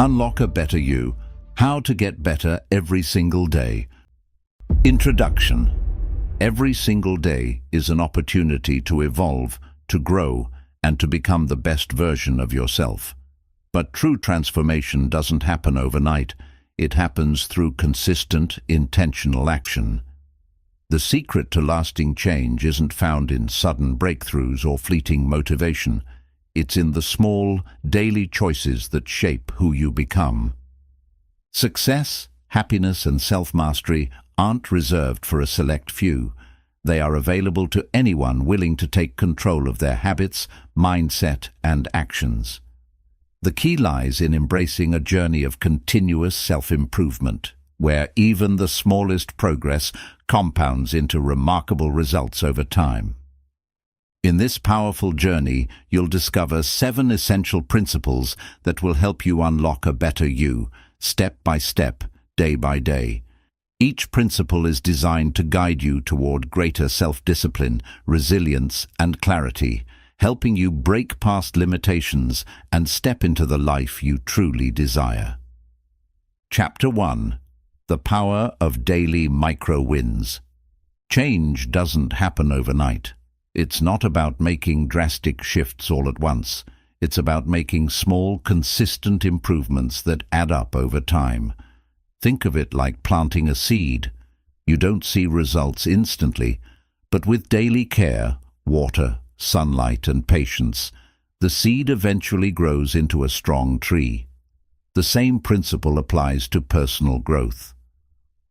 Unlock a better you. How to get better every single day. Introduction. Every single day is an opportunity to evolve, to grow, and to become the best version of yourself. But true transformation doesn't happen overnight. It happens through consistent, intentional action. The secret to lasting change isn't found in sudden breakthroughs or fleeting motivation. It's in the small, daily choices that shape who you become. Success, happiness, and self-mastery aren't reserved for a select few. They are available to anyone willing to take control of their habits, mindset, and actions. The key lies in embracing a journey of continuous self-improvement, where even the smallest progress compounds into remarkable results over time. In this powerful journey, you'll discover 7 essential principles that will help you unlock a better you, step by step, day by day. Each principle is designed to guide you toward greater self-discipline, resilience, and clarity, helping you break past limitations and step into the life you truly desire. Chapter 1. The Power of Daily Micro-Wins. Change doesn't happen overnight. It's not about making drastic shifts all at once. It's about making small, consistent improvements that add up over time. Think of it like planting a seed. You don't see results instantly, but with daily care, water, sunlight, and patience, the seed eventually grows into a strong tree. The same principle applies to personal growth.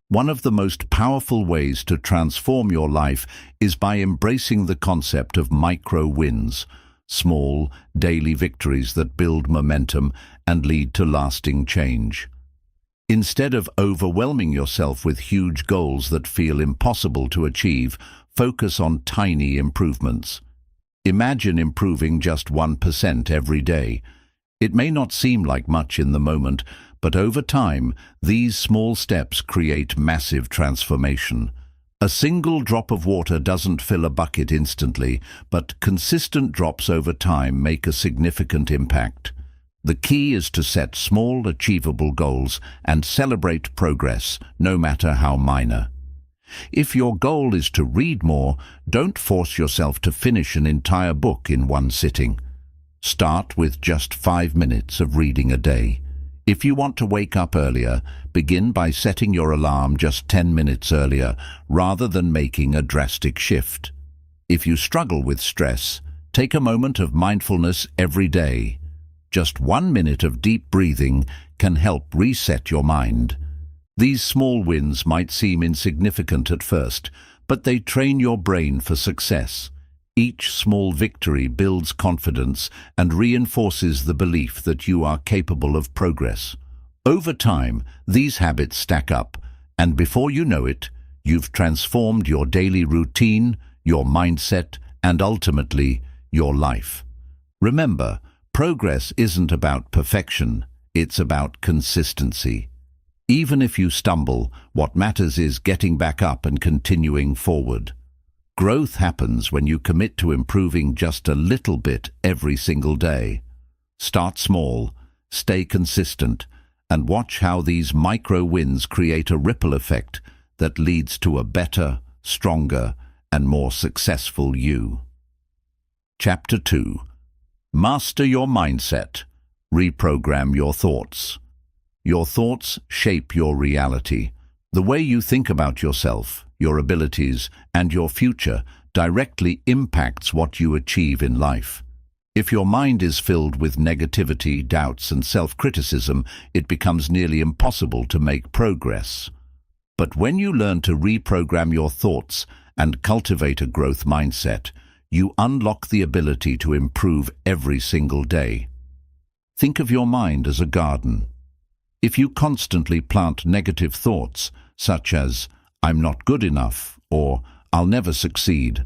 One of the most powerful ways to transform your life is by embracing the concept of micro-wins, small, daily victories that build momentum and lead to lasting change. Instead of overwhelming yourself with huge goals that feel impossible to achieve, focus on tiny improvements. Imagine improving just 1% every day. It may not seem like much in the moment, but over time, these small steps create massive transformation. A single drop of water doesn't fill a bucket instantly, but consistent drops over time make a significant impact. The key is to set small, achievable goals and celebrate progress, no matter how minor. If your goal is to read more, don't force yourself to finish an entire book in one sitting. Start with just 5 minutes of reading a day. If you want to wake up earlier, begin by setting your alarm just 10 minutes earlier, rather than making a drastic shift. If you struggle with stress, take a moment of mindfulness every day. Just 1 minute of deep breathing can help reset your mind. These small wins might seem insignificant at first, but they train your brain for success. Each small victory builds confidence and reinforces the belief that you are capable of progress. Over time, these habits stack up, and before you know it, you've transformed your daily routine, your mindset, and ultimately, your life. Remember, progress isn't about perfection, it's about consistency. Even if you stumble, what matters is getting back up and continuing forward. Growth happens when you commit to improving just a little bit every single day. Start small, stay consistent, and watch how these micro-wins create a ripple effect that leads to a better, stronger, and more successful you. Chapter 2. Master your mindset. Reprogram your thoughts. Your thoughts shape your reality. The way you think about yourself, your abilities, and your future directly impacts what you achieve in life. If your mind is filled with negativity, doubts, and self-criticism, it becomes nearly impossible to make progress. But when you learn to reprogram your thoughts and cultivate a growth mindset, you unlock the ability to improve every single day. Think of your mind as a garden. If you constantly plant negative thoughts, such as, "I'm not good enough," or "I'll never succeed,"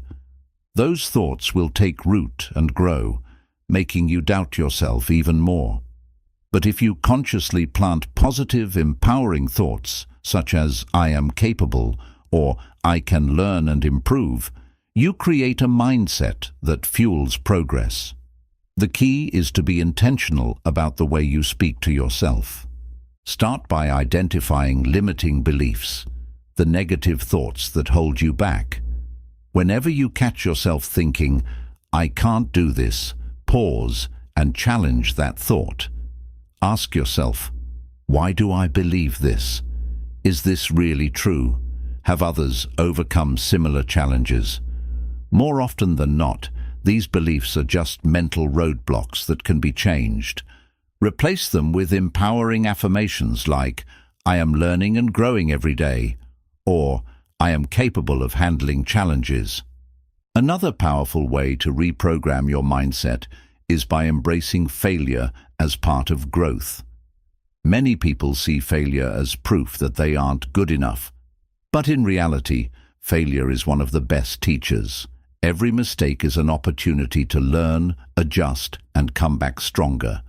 those thoughts will take root and grow, making you doubt yourself even more. But if you consciously plant positive, empowering thoughts, such as "I am capable," or "I can learn and improve," you create a mindset that fuels progress. The key is to be intentional about the way you speak to yourself. Start by identifying limiting beliefs, the negative thoughts that hold you back. Whenever you catch yourself thinking, "I can't do this," pause and challenge that thought. Ask yourself, why do I believe this? Is this really true? Have others overcome similar challenges? More often than not, these beliefs are just mental roadblocks that can be changed. Replace them with empowering affirmations like, "I am learning and growing every day," or "I am capable of handling challenges." Another powerful way to reprogram your mindset is by embracing failure as part of growth. Many people see failure as proof that they aren't good enough. But in reality, failure is one of the best teachers. Every mistake is an opportunity to learn, adjust, and come back stronger.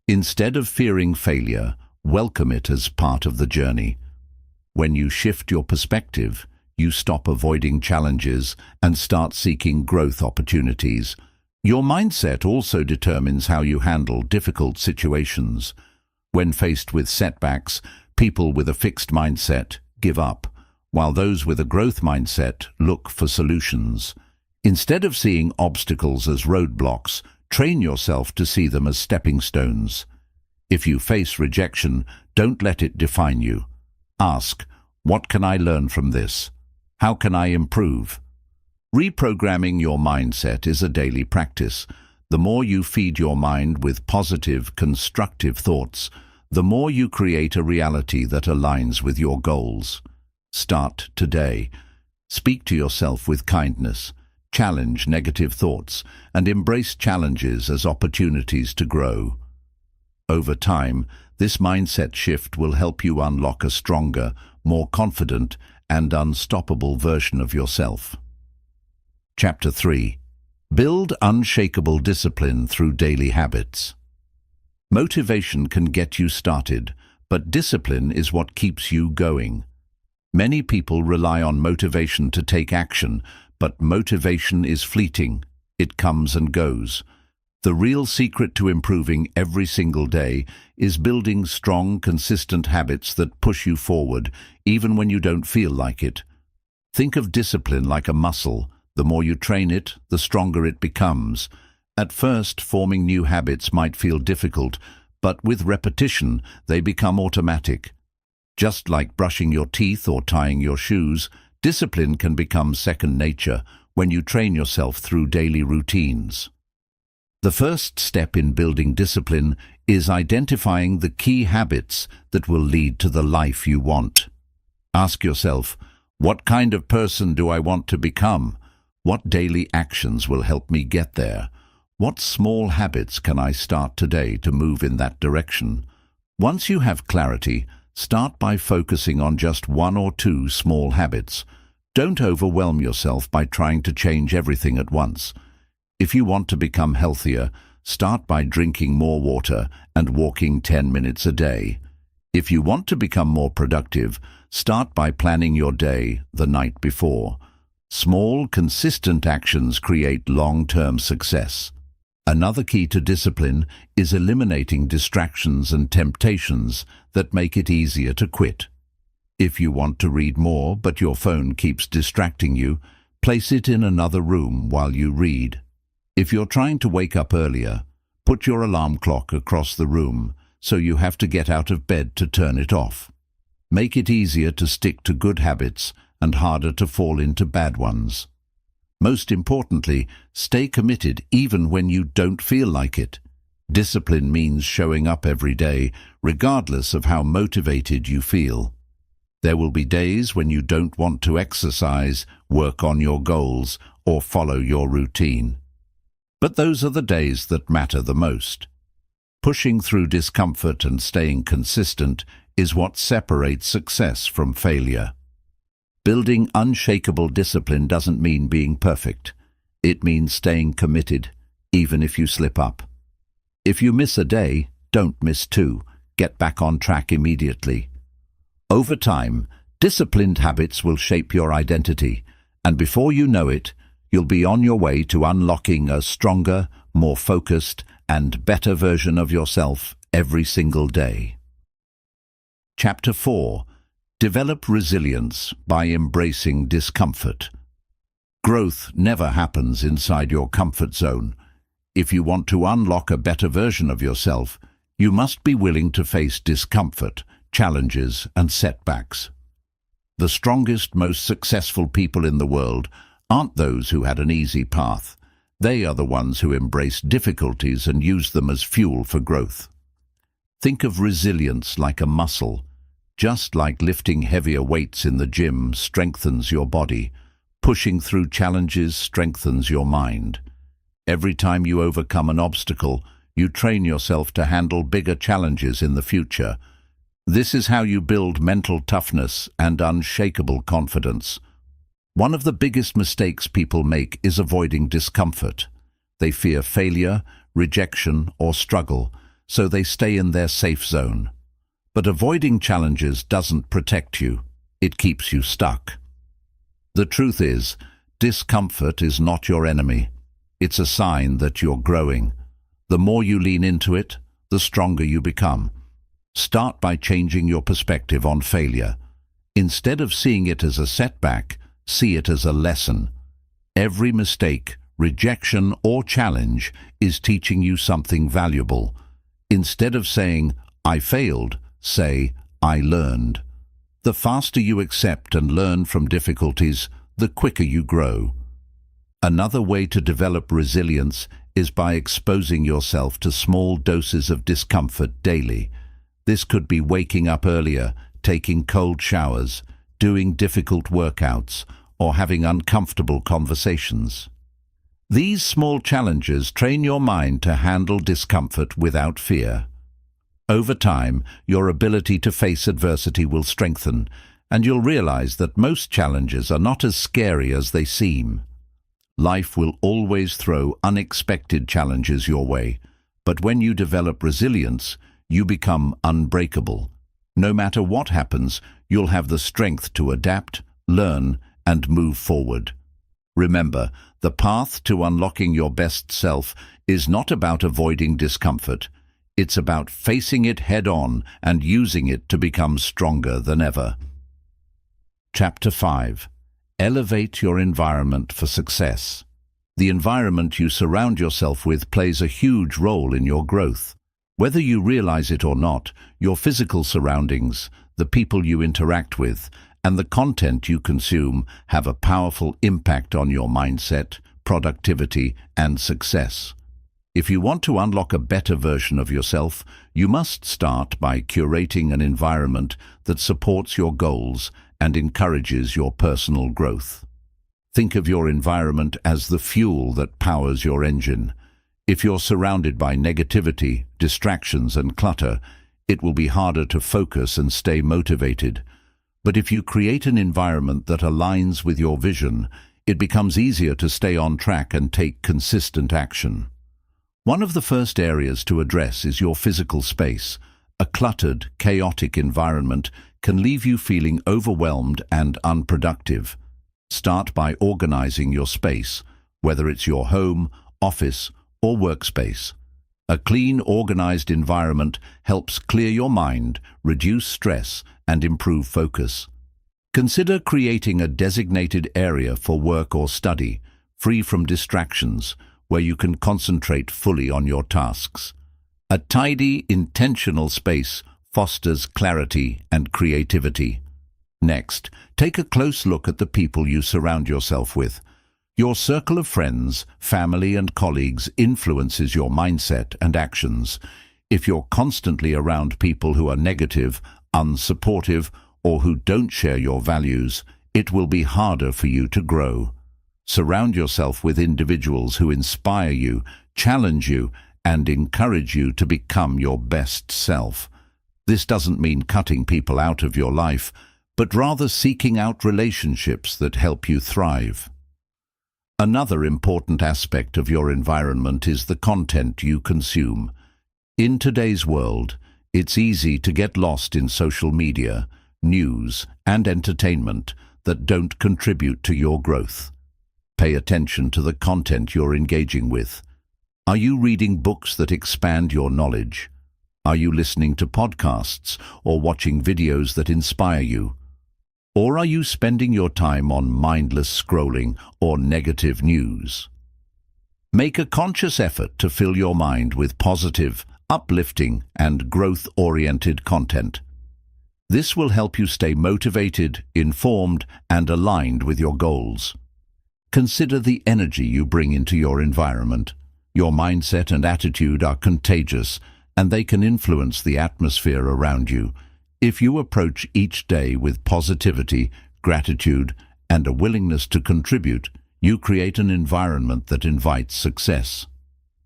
Instead of fearing failure, welcome it as part of the journey. When you shift your perspective, you stop avoiding challenges and start seeking growth opportunities. Your mindset also determines how you handle difficult situations. When faced with setbacks, people with a fixed mindset give up, while those with a growth mindset look for solutions. Instead of seeing obstacles as roadblocks, train yourself to see them as stepping stones. If you face rejection, don't let it define you. Ask, what can I learn from this? How can I improve? Reprogramming your mindset is a daily practice. The more you feed your mind with positive, constructive thoughts, the more you create a reality that aligns with your goals. Start today. Speak to yourself with kindness. Challenge negative thoughts and embrace challenges as opportunities to grow. Over time, this mindset shift will help you unlock a stronger, more confident, and unstoppable version of yourself. Chapter 3. Build unshakable discipline through daily habits. Motivation can get you started, but discipline is what keeps you going. Many people rely on motivation to take action, but motivation is fleeting. It comes and goes. The real secret to improving every single day is building strong, consistent habits that push you forward, even when you don't feel like it. Think of discipline like a muscle. The more you train it, the stronger it becomes. At first, forming new habits might feel difficult, but with repetition, they become automatic. Just like brushing your teeth or tying your shoes, discipline can become second nature when you train yourself through daily routines. The first step in building discipline is identifying the key habits that will lead to the life you want. Ask yourself, what kind of person do I want to become? What daily actions will help me get there? What small habits can I start today to move in that direction? Once you have clarity, start by focusing on just one or two small habits. Don't overwhelm yourself by trying to change everything at once. If you want to become healthier, start by drinking more water and walking 10 minutes a day. If you want to become more productive, start by planning your day the night before. Small, consistent actions create long-term success. Another key to discipline is eliminating distractions and temptations that make it easier to quit. If you want to read more but your phone keeps distracting you, place it in another room while you read. If you're trying to wake up earlier, put your alarm clock across the room so you have to get out of bed to turn it off. Make it easier to stick to good habits and harder to fall into bad ones. Most importantly, stay committed even when you don't feel like it. Discipline means showing up every day, regardless of how motivated you feel. There will be days when you don't want to exercise, work on your goals, or follow your routine. But those are the days that matter the most. Pushing through discomfort and staying consistent is what separates success from failure. Building unshakable discipline doesn't mean being perfect. It means staying committed, even if you slip up. If you miss a day, don't miss two. Get back on track immediately. Over time, disciplined habits will shape your identity, and before you know it, you'll be on your way to unlocking a stronger, more focused, and better version of yourself every single day. Chapter 4. Develop resilience by embracing discomfort. Growth never happens inside your comfort zone. If you want to unlock a better version of yourself, you must be willing to face discomfort, challenges, and setbacks. The strongest, most successful people in the world aren't those who had an easy path. They are the ones who embrace difficulties and use them as fuel for growth. Think of resilience like a muscle. Just like lifting heavier weights in the gym strengthens your body, pushing through challenges strengthens your mind. Every time you overcome an obstacle, you train yourself to handle bigger challenges in the future. This is how you build mental toughness and unshakable confidence. One of the biggest mistakes people make is avoiding discomfort. They fear failure, rejection, or struggle, so they stay in their safe zone. But avoiding challenges doesn't protect you. It keeps you stuck. The truth is, discomfort is not your enemy. It's a sign that you're growing. The more you lean into it, the stronger you become. Start by changing your perspective on failure. Instead of seeing it as a setback, see it as a lesson. Every mistake, rejection, or challenge is teaching you something valuable. Instead of saying, "I failed," say, "I learned." The faster you accept and learn from difficulties, the quicker you grow. Another way to develop resilience is by exposing yourself to small doses of discomfort daily. This could be waking up earlier, taking cold showers, doing difficult workouts, or having uncomfortable conversations. These small challenges train your mind to handle discomfort without fear. Over time, your ability to face adversity will strengthen, and you'll realize that most challenges are not as scary as they seem. Life will always throw unexpected challenges your way, but when you develop resilience, you become unbreakable. No matter what happens, you'll have the strength to adapt, learn, and move forward. Remember, the path to unlocking your best self is not about avoiding discomfort. It's about facing it head-on and using it to become stronger than ever. Chapter 5. Elevate your environment for success. The environment you surround yourself with plays a huge role in your growth. Whether you realize it or not, your physical surroundings, the people you interact with, and the content you consume have a powerful impact on your mindset, productivity, and success. If you want to unlock a better version of yourself, you must start by curating an environment that supports your goals and encourages your personal growth. Think of your environment as the fuel that powers your engine. If you're surrounded by negativity, distractions, and clutter, it will be harder to focus and stay motivated. But if you create an environment that aligns with your vision, it becomes easier to stay on track and take consistent action. One of the first areas to address is your physical space. A cluttered, chaotic environment can leave you feeling overwhelmed and unproductive. Start by organizing your space, whether it's your home, office, or workspace. A clean, organized environment helps clear your mind, reduce stress, and improve focus. Consider creating a designated area for work or study, free from distractions, where you can concentrate fully on your tasks. A tidy, intentional space fosters clarity and creativity. Next, take a close look at the people you surround yourself with. Your circle of friends, family, and colleagues influences your mindset and actions. If you're constantly around people who are negative, unsupportive, or who don't share your values, it will be harder for you to grow. Surround yourself with individuals who inspire you, challenge you, and encourage you to become your best self. This doesn't mean cutting people out of your life, but rather seeking out relationships that help you thrive. Another important aspect of your environment is the content you consume. In today's world, it's easy to get lost in social media, news, and entertainment that don't contribute to your growth. Pay attention to the content you're engaging with. Are you reading books that expand your knowledge? Are you listening to podcasts or watching videos that inspire you? Or are you spending your time on mindless scrolling or negative news? Make a conscious effort to fill your mind with positive, uplifting, and growth-oriented content. This will help you stay motivated, informed, and aligned with your goals. Consider the energy you bring into your environment. Your mindset and attitude are contagious, and they can influence the atmosphere around you. If you approach each day with positivity, gratitude, and a willingness to contribute, you create an environment that invites success.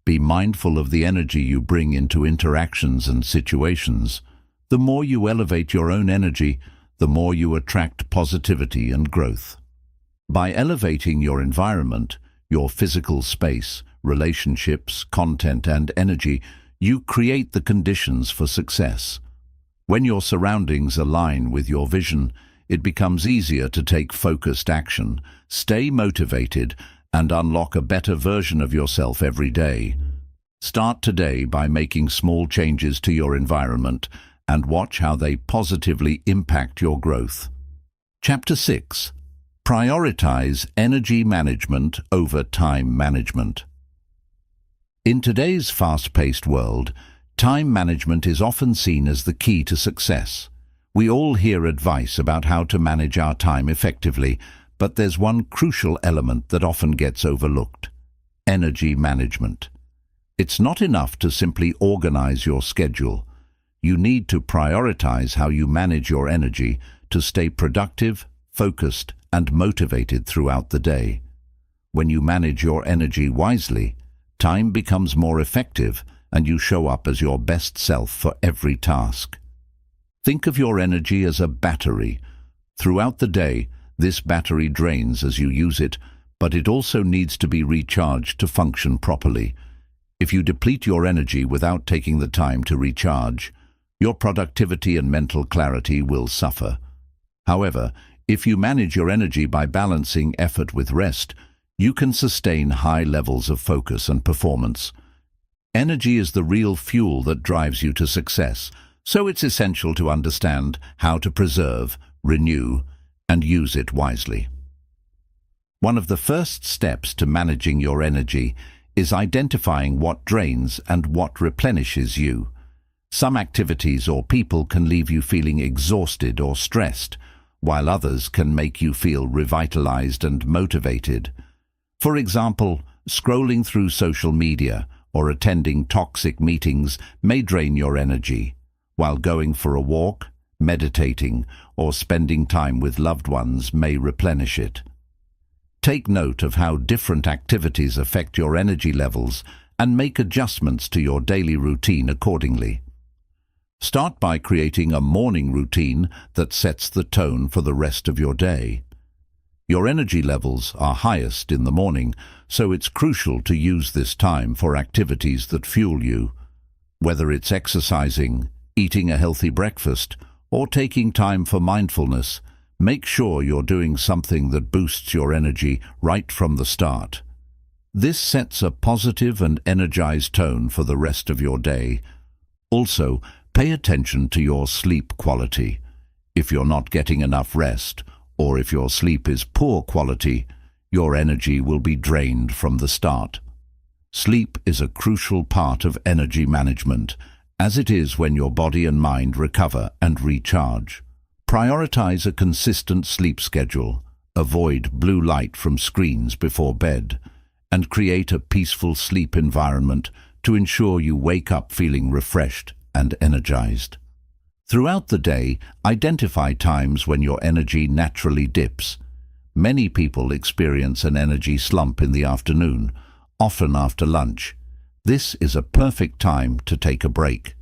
Be mindful of the energy you bring into interactions and situations. The more you elevate your own energy, the more you attract positivity and growth. By elevating your environment, your physical space, relationships, content, and energy, you create the conditions for success. When your surroundings align with your vision, it becomes easier to take focused action, stay motivated, and unlock a better version of yourself every day. Start today by making small changes to your environment and watch how they positively impact your growth. Chapter 6. Prioritize energy management over time management. In today's fast-paced world, time management is often seen as the key to success. We all hear advice about how to manage our time effectively, but there's one crucial element that often gets overlooked: energy management. It's not enough to simply organize your schedule. You need to prioritize how you manage your energy to stay productive, focused, and motivated throughout the day. When you manage your energy wisely, time becomes more effective and you show up as your best self for every task. Think of your energy as a battery. Throughout the day, this battery drains as you use it, but it also needs to be recharged to function properly. If you deplete your energy without taking the time to recharge, your productivity and mental clarity will suffer. However, if you manage your energy by balancing effort with rest, you can sustain high levels of focus and performance. Energy is the real fuel that drives you to success, so it's essential to understand how to preserve, renew, and use it wisely. One of the first steps to managing your energy is identifying what drains and what replenishes you. Some activities or people can leave you feeling exhausted or stressed, while others can make you feel revitalized and motivated. For example, scrolling through social media or attending toxic meetings may drain your energy, while going for a walk, meditating, or spending time with loved ones may replenish it. Take note of how different activities affect your energy levels and make adjustments to your daily routine accordingly. Start by creating a morning routine that sets the tone for the rest of your day. Your energy levels are highest in the morning, so it's crucial to use this time for activities that fuel you. Whether it's exercising, eating a healthy breakfast, or taking time for mindfulness, make sure you're doing something that boosts your energy right from the start. This sets a positive and energized tone for the rest of your day. Also, pay attention to your sleep quality. If you're not getting enough rest, or if your sleep is poor quality, your energy will be drained from the start. Sleep is a crucial part of energy management, as it is when your body and mind recover and recharge. Prioritize a consistent sleep schedule, avoid blue light from screens before bed, and create a peaceful sleep environment to ensure you wake up feeling refreshed and energized. Throughout the day, identify times when your energy naturally dips. Many people experience an energy slump in the afternoon, often after lunch. This is a perfect time to take a break.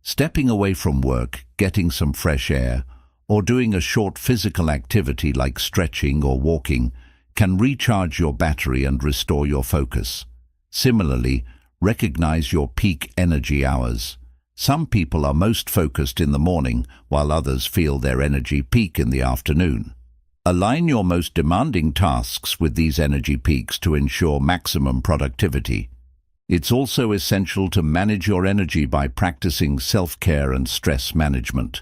Stepping away from work, getting some fresh air, or doing a short physical activity like stretching or walking can recharge your battery and restore your focus. Similarly, recognize your peak energy hours. Some people are most focused in the morning, while others feel their energy peak in the afternoon. Align your most demanding tasks with these energy peaks to ensure maximum productivity. It's also essential to manage your energy by practicing self-care and stress management.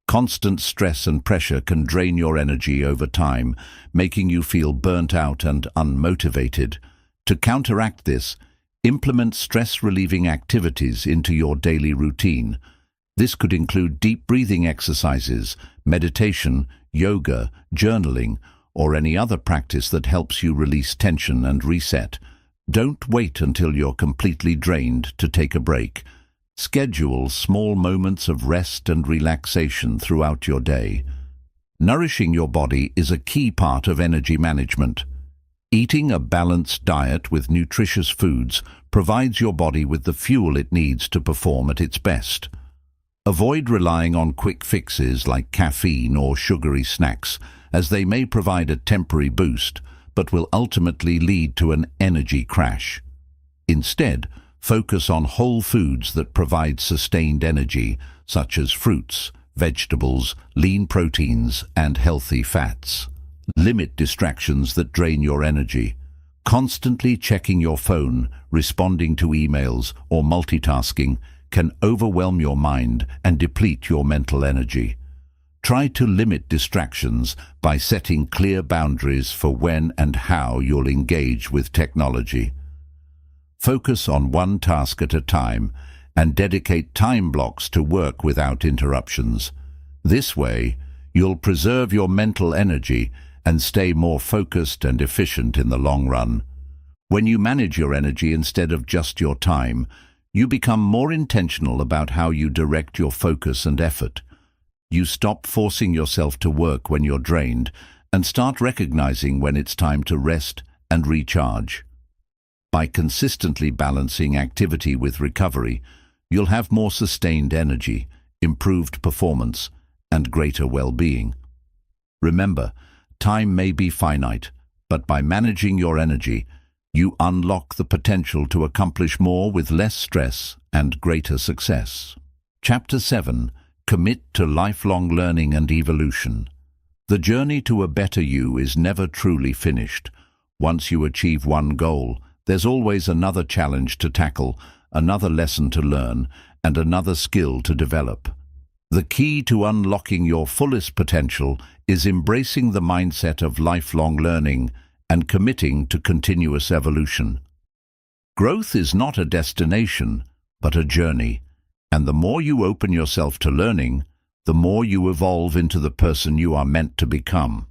Constant stress and pressure can drain your energy over time, making you feel burnt out and unmotivated. To counteract this, implement stress-relieving activities into your daily routine. This could include deep breathing exercises, meditation, yoga, journaling, or any other practice that helps you release tension and reset. Don't wait until you're completely drained to take a break. Schedule small moments of rest and relaxation throughout your day. Nourishing your body is a key part of energy management. Eating a balanced diet with nutritious foods provides your body with the fuel it needs to perform at its best. Avoid relying on quick fixes like caffeine or sugary snacks, as they may provide a temporary boost, but will ultimately lead to an energy crash. Instead, focus on whole foods that provide sustained energy, such as fruits, vegetables, lean proteins, and healthy fats. Limit distractions that drain your energy. Constantly checking your phone, responding to emails, or multitasking can overwhelm your mind and deplete your mental energy. Try to limit distractions by setting clear boundaries for when and how you'll engage with technology. Focus on one task at a time and dedicate time blocks to work without interruptions. This way, you'll preserve your mental energy and stay more focused and efficient in the long run. When you manage your energy instead of just your time, you become more intentional about how you direct your focus and effort. You stop forcing yourself to work when you're drained and start recognizing when it's time to rest and recharge. By consistently balancing activity with recovery, you'll have more sustained energy, improved performance, and greater well-being. Remember, time may be finite, but by managing your energy, you unlock the potential to accomplish more with less stress and greater success. Chapter 7. Commit to lifelong learning and evolution. The journey to a better you is never truly finished. Once you achieve one goal, there's always another challenge to tackle, another lesson to learn, and another skill to develop. The key to unlocking your fullest potential is embracing the mindset of lifelong learning and committing to continuous evolution. Growth is not a destination, but a journey, and the more you open yourself to learning, the more you evolve into the person you are meant to become.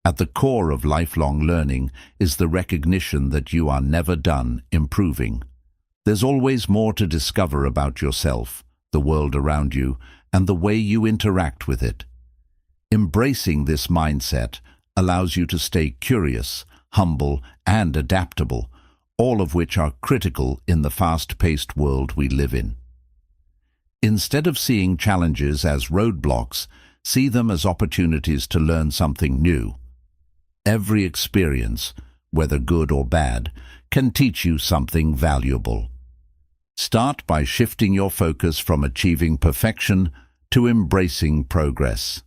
At the core of lifelong learning is the recognition that you are never done improving. There's always more to discover about yourself, the world around you, and the way you interact with it. Embracing this mindset allows you to stay curious, humble, and adaptable, all of which are critical in the fast-paced world we live in. Instead of seeing challenges as roadblocks, see them as opportunities to learn something new. Every experience, whether good or bad, can teach you something valuable. Start by shifting your focus from achieving perfection to embracing progress.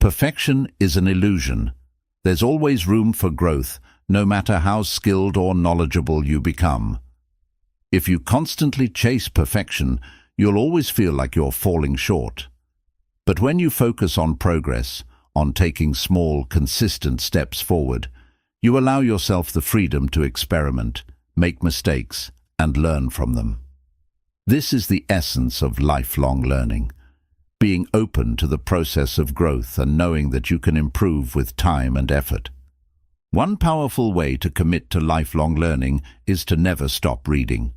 Perfection is an illusion. There's always room for growth, no matter how skilled or knowledgeable you become. If you constantly chase perfection, you'll always feel like you're falling short. But when you focus on progress, on taking small, consistent steps forward, you allow yourself the freedom to experiment, make mistakes, and learn from them. This is the essence of lifelong learning. Being open to the process of growth and knowing that you can improve with time and effort. One powerful way to commit to lifelong learning is to never stop reading.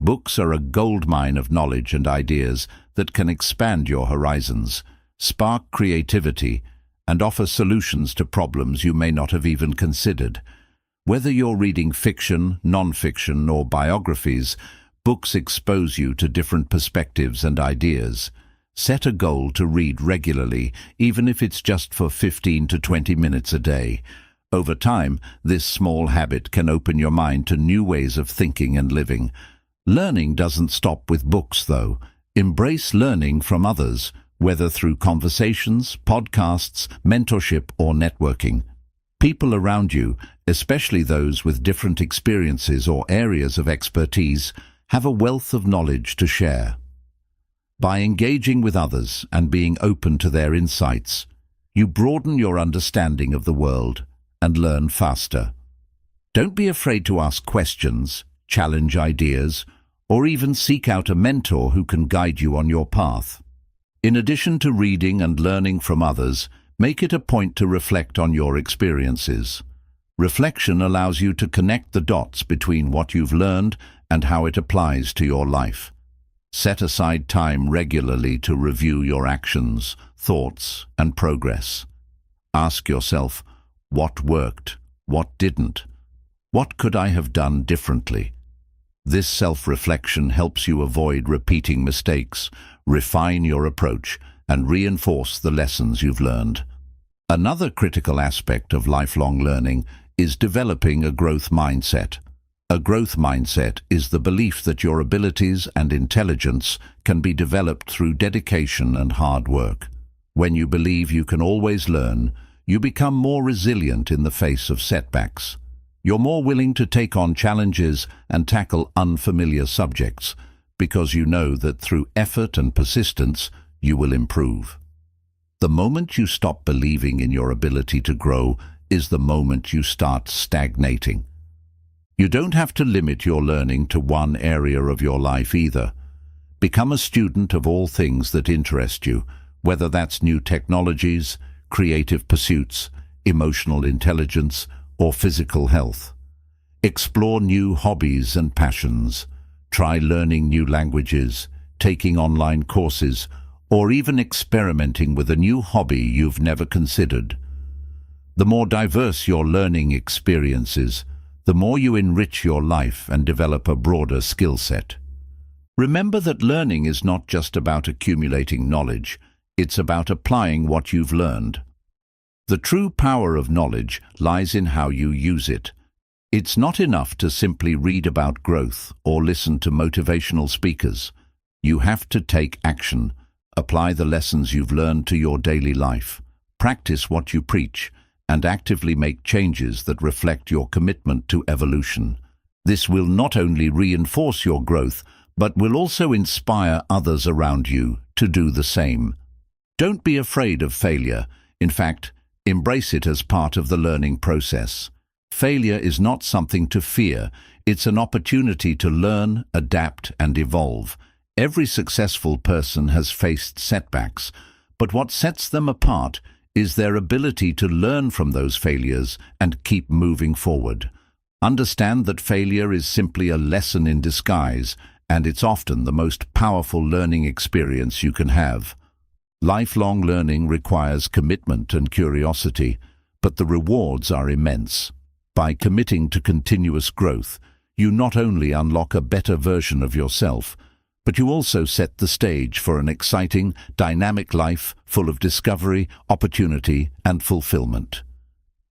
Books are a goldmine of knowledge and ideas that can expand your horizons, spark creativity, and offer solutions to problems you may not have even considered. Whether you're reading fiction, non-fiction, or biographies, books expose you to different perspectives and ideas. Set a goal to read regularly, even if it's just for 15 to 20 minutes a day. Over time, this small habit can open your mind to new ways of thinking and living. Learning doesn't stop with books, though. Embrace learning from others, whether through conversations, podcasts, mentorship, or networking. People around you, especially those with different experiences or areas of expertise, have a wealth of knowledge to share. By engaging with others and being open to their insights, you broaden your understanding of the world and learn faster. Don't be afraid to ask questions, challenge ideas, or even seek out a mentor who can guide you on your path. In addition to reading and learning from others, make it a point to reflect on your experiences. Reflection allows you to connect the dots between what you've learned and how it applies to your life. Set aside time regularly to review your actions, thoughts, and progress. Ask yourself, what worked? What didn't? What could I have done differently? This self-reflection helps you avoid repeating mistakes, refine your approach, and reinforce the lessons you've learned. Another critical aspect of lifelong learning is developing a growth mindset. A growth mindset is the belief that your abilities and intelligence can be developed through dedication and hard work. When you believe you can always learn, you become more resilient in the face of setbacks. You're more willing to take on challenges and tackle unfamiliar subjects because you know that through effort and persistence, you will improve. The moment you stop believing in your ability to grow is the moment you start stagnating. You don't have to limit your learning to one area of your life either. Become a student of all things that interest you, whether that's new technologies, creative pursuits, emotional intelligence, or physical health. Explore new hobbies and passions. Try learning new languages, taking online courses, or even experimenting with a new hobby you've never considered. The more diverse your learning experiences, the more you enrich your life and develop a broader skill set. Remember that learning is not just about accumulating knowledge, it's about applying what you've learned. The true power of knowledge lies in how you use it. It's not enough to simply read about growth or listen to motivational speakers. You have to take action, apply the lessons you've learned to your daily life, practice what you preach, and actively make changes that reflect your commitment to evolution. This will not only reinforce your growth, but will also inspire others around you to do the same. Don't be afraid of failure. In fact, embrace it as part of the learning process. Failure is not something to fear. It's an opportunity to learn, adapt, and evolve. Every successful person has faced setbacks, but what sets them apart is their ability to learn from those failures and keep moving forward. Understand that failure is simply a lesson in disguise, and it's often the most powerful learning experience you can have. Lifelong learning requires commitment and curiosity, but the rewards are immense. By committing to continuous growth, you not only unlock a better version of yourself, but you also set the stage for an exciting, dynamic life full of discovery, opportunity, and fulfillment.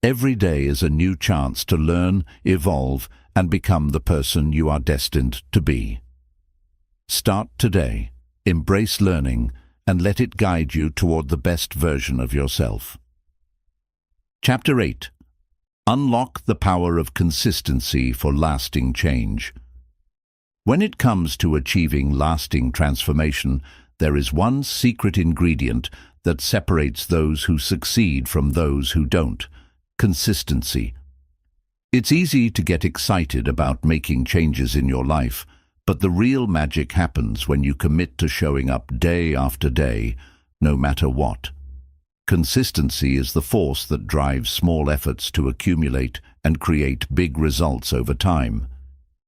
Every day is a new chance to learn, evolve, and become the person you are destined to be. Start today, embrace learning, and let it guide you toward the best version of yourself. Chapter 8. Unlock the power of consistency for lasting change. When it comes to achieving lasting transformation, there is one secret ingredient that separates those who succeed from those who don't: consistency. It's easy to get excited about making changes in your life, but the real magic happens when you commit to showing up day after day, no matter what. Consistency is the force that drives small efforts to accumulate and create big results over time.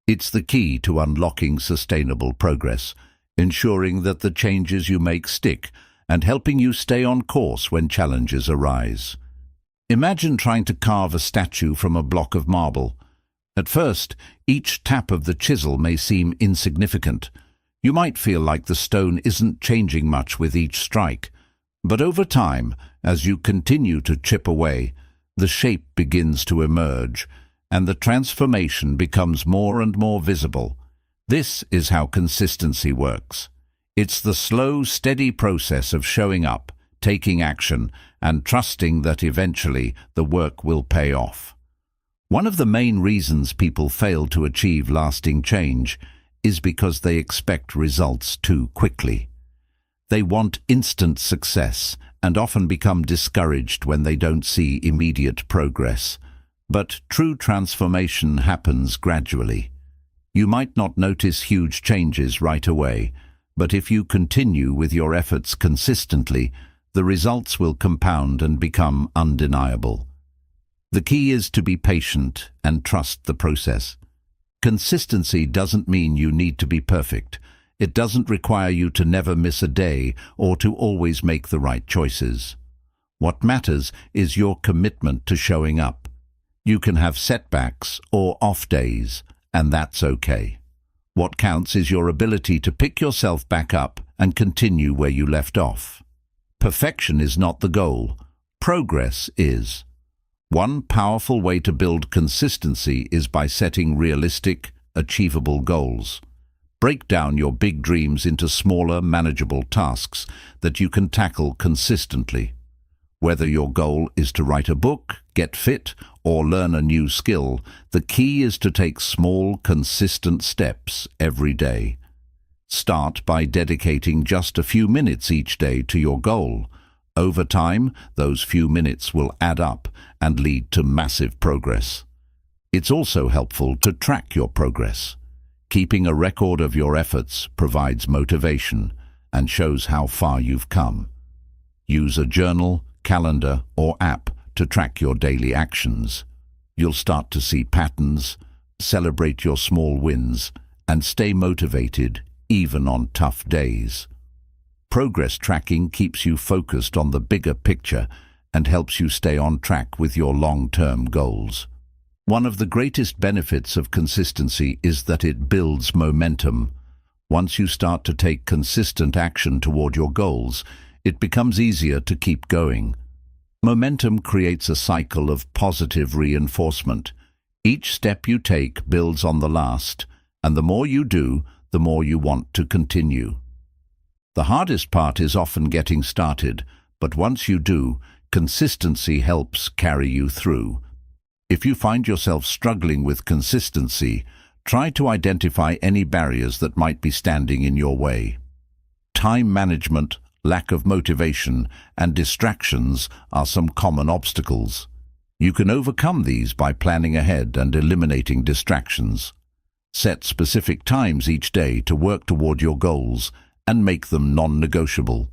It's the key to unlocking sustainable progress, ensuring that the changes you make stick, and helping you stay on course when challenges arise. Imagine trying to carve a statue from a block of marble. At first, each tap of the chisel may seem insignificant. You might feel like the stone isn't changing much with each strike. But over time, as you continue to chip away, the shape begins to emerge, and the transformation becomes more and more visible. This is how consistency works. It's the slow, steady process of showing up, taking action, and trusting that eventually the work will pay off. One of the main reasons people fail to achieve lasting change is because they expect results too quickly. They want instant success and often become discouraged when they don't see immediate progress. But true transformation happens gradually. You might not notice huge changes right away, but if you continue with your efforts consistently, the results will compound and become undeniable. The key is to be patient and trust the process. Consistency doesn't mean you need to be perfect. It doesn't require you to never miss a day or to always make the right choices. What matters is your commitment to showing up. You can have setbacks or off days, and that's okay. What counts is your ability to pick yourself back up and continue where you left off. Perfection is not the goal. Progress is. One powerful way to build consistency is by setting realistic, achievable goals. Break down your big dreams into smaller, manageable tasks that you can tackle consistently. Whether your goal is to write a book, get fit, or learn a new skill, the key is to take small, consistent steps every day. Start by dedicating just a few minutes each day to your goal. Over time, those few minutes will add up and lead to massive progress. It's also helpful to track your progress. Keeping a record of your efforts provides motivation and shows how far you've come. Use a journal, calendar, or app to track your daily actions. You'll start to see patterns, celebrate your small wins, and stay motivated even on tough days. Progress tracking keeps you focused on the bigger picture and helps you stay on track with your long-term goals. One of the greatest benefits of consistency is that it builds momentum. Once you start to take consistent action toward your goals, it becomes easier to keep going. Momentum creates a cycle of positive reinforcement. Each step you take builds on the last, and the more you do, the more you want to continue. The hardest part is often getting started, but once you do, consistency helps carry you through. If you find yourself struggling with consistency, try to identify any barriers that might be standing in your way. Time management, lack of motivation, and distractions are some common obstacles. You can overcome these by planning ahead and eliminating distractions. Set specific times each day to work toward your goals and make them non-negotiable.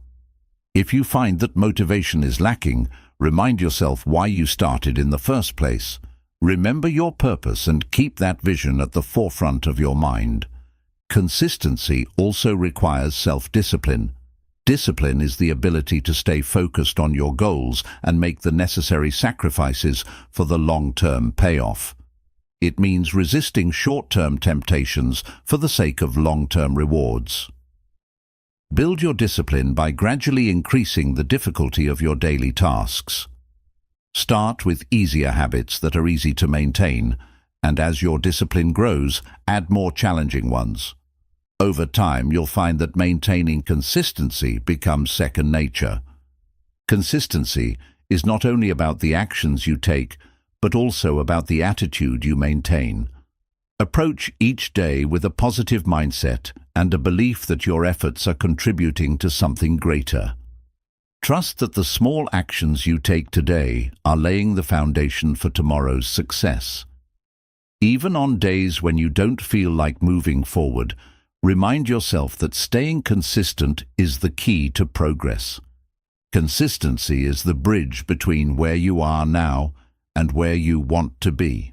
If you find that motivation is lacking, remind yourself why you started in the first place. Remember your purpose and keep that vision at the forefront of your mind. Consistency also requires self-discipline. Discipline is the ability to stay focused on your goals and make the necessary sacrifices for the long-term payoff. It means resisting short-term temptations for the sake of long-term rewards. Build your discipline by gradually increasing the difficulty of your daily tasks. Start with easier habits that are easy to maintain, and as your discipline grows, add more challenging ones. Over time, you'll find that maintaining consistency becomes second nature. Consistency is not only about the actions you take, but also about the attitude you maintain. Approach each day with a positive mindset and a belief that your efforts are contributing to something greater. Trust that the small actions you take today are laying the foundation for tomorrow's success. Even on days when you don't feel like moving forward, remind yourself that staying consistent is the key to progress. Consistency is the bridge between where you are now and where you want to be.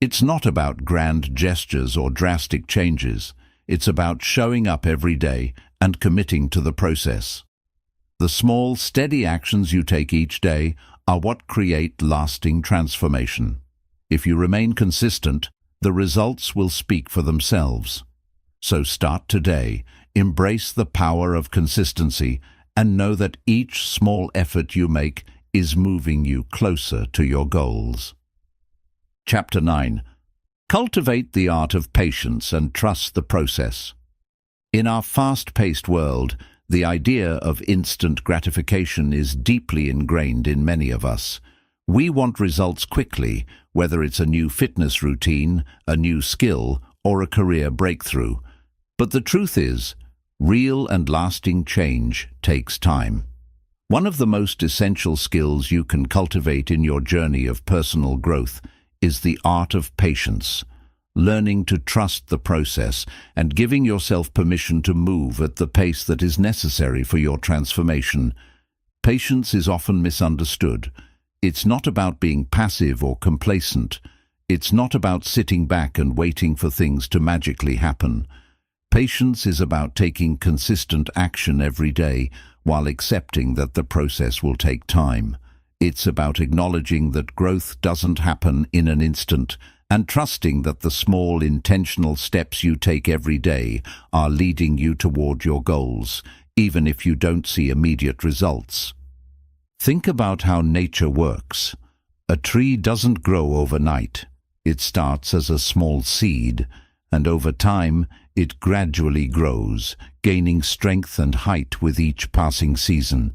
It's not about grand gestures or drastic changes. It's about showing up every day and committing to the process. The small, steady actions you take each day are what create lasting transformation. If you remain consistent, the results will speak for themselves. So start today, embrace the power of consistency, and know that each small effort you make is moving you closer to your goals. Chapter 9. Cultivate the art of patience and trust the process. In our fast-paced world, The idea of instant gratification is deeply ingrained in many of us. We want results quickly, whether it's a new fitness routine, a new skill, or a career breakthrough. But the truth is, real and lasting change takes time. One of the most essential skills you can cultivate in your journey of personal growth is the art of patience. Learning to trust the process and giving yourself permission to move at the pace that is necessary for your transformation. Patience is often misunderstood. It's not about being passive or complacent. It's not about sitting back and waiting for things to magically happen. Patience is about taking consistent action every day while accepting that the process will take time. It's about acknowledging that growth doesn't happen in an instant and trusting that the small intentional steps you take every day are leading you toward your goals, even if you don't see immediate results. Think about how nature works. A tree doesn't grow overnight. It starts as a small seed, and over time it gradually grows, gaining strength and height with each passing season.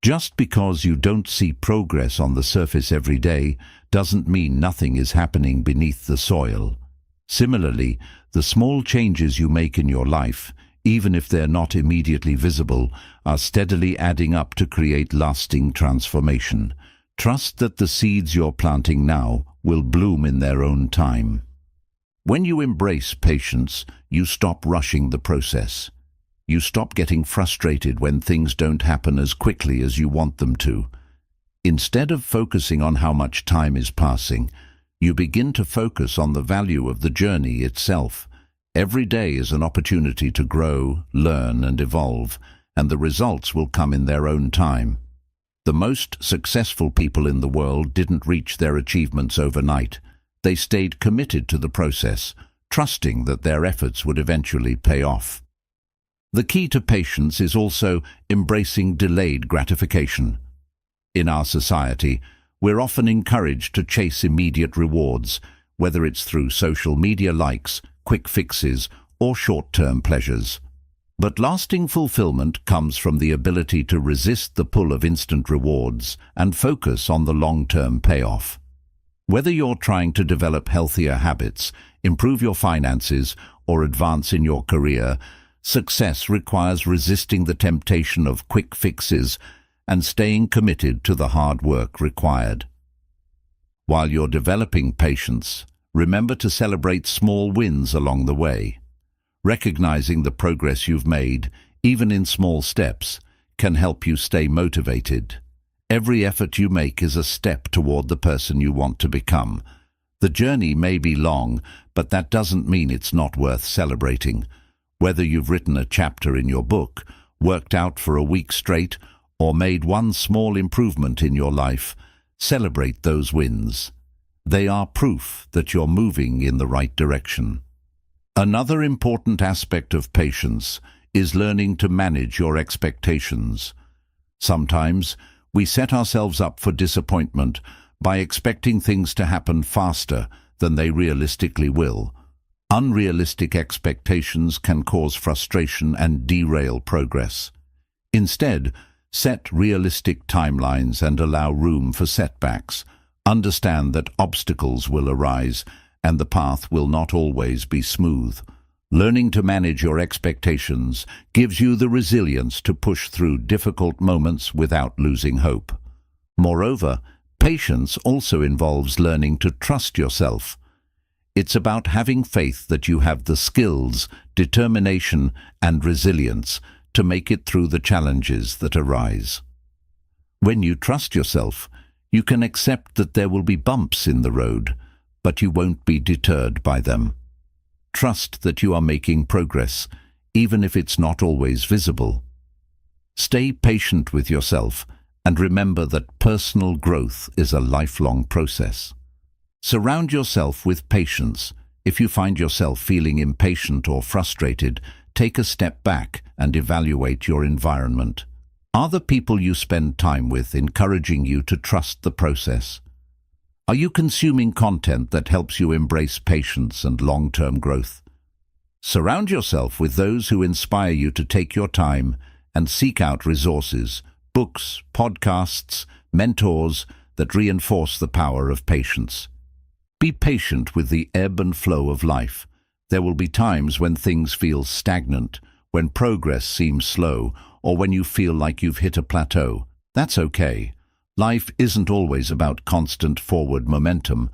Just because you don't see progress on the surface every day doesn't mean nothing is happening beneath the soil. Similarly, the small changes you make in your life, even if they're not immediately visible, are steadily adding up to create lasting transformation. Trust that the seeds you're planting now will bloom in their own time. When you embrace patience, you stop rushing the process. You stop getting frustrated when things don't happen as quickly as you want them to. Instead of focusing on how much time is passing, you begin to focus on the value of the journey itself. Every day is an opportunity to grow, learn, and evolve, and the results will come in their own time. The most successful people in the world didn't reach their achievements overnight. They stayed committed to the process, trusting that their efforts would eventually pay off. The key to patience is also embracing delayed gratification. In our society, we're often encouraged to chase immediate rewards, whether it's through social media likes, quick fixes, or short-term pleasures. But lasting fulfillment comes from the ability to resist the pull of instant rewards and focus on the long-term payoff. Whether you're trying to develop healthier habits, improve your finances, or advance in your career, success requires resisting the temptation of quick fixes and staying committed to the hard work required. While you're developing patience, remember to celebrate small wins along the way. Recognizing the progress you've made, even in small steps, can help you stay motivated. Every effort you make is a step toward the person you want to become. The journey may be long, but that doesn't mean it's not worth celebrating. Whether you've written a chapter in your book, worked out for a week straight, or made one small improvement in your life, celebrate those wins. They are proof that you're moving in the right direction. Another important aspect of patience is learning to manage your expectations. Sometimes we set ourselves up for disappointment by expecting things to happen faster than they realistically will. Unrealistic expectations can cause frustration and derail progress. Instead, set realistic timelines and allow room for setbacks. Understand that obstacles will arise and the path will not always be smooth. Learning to manage your expectations gives you the resilience to push through difficult moments without losing hope. Moreover, patience also involves learning to trust yourself. It's about having faith that you have the skills, determination, and resilience to make it through the challenges that arise. When you trust yourself, you can accept that there will be bumps in the road, but you won't be deterred by them. Trust that you are making progress, even if it's not always visible. Stay patient with yourself and remember that personal growth is a lifelong process. Surround yourself with patience. If you find yourself feeling impatient or frustrated, take a step back and evaluate your environment. Are the people you spend time with encouraging you to trust the process? Are you consuming content that helps you embrace patience and long-term growth? Surround yourself with those who inspire you to take your time and seek out resources, books, podcasts, mentors that reinforce the power of patience. Be patient with the ebb and flow of life. There will be times when things feel stagnant, when progress seems slow, or when you feel like you've hit a plateau. That's okay. Life isn't always about constant forward momentum.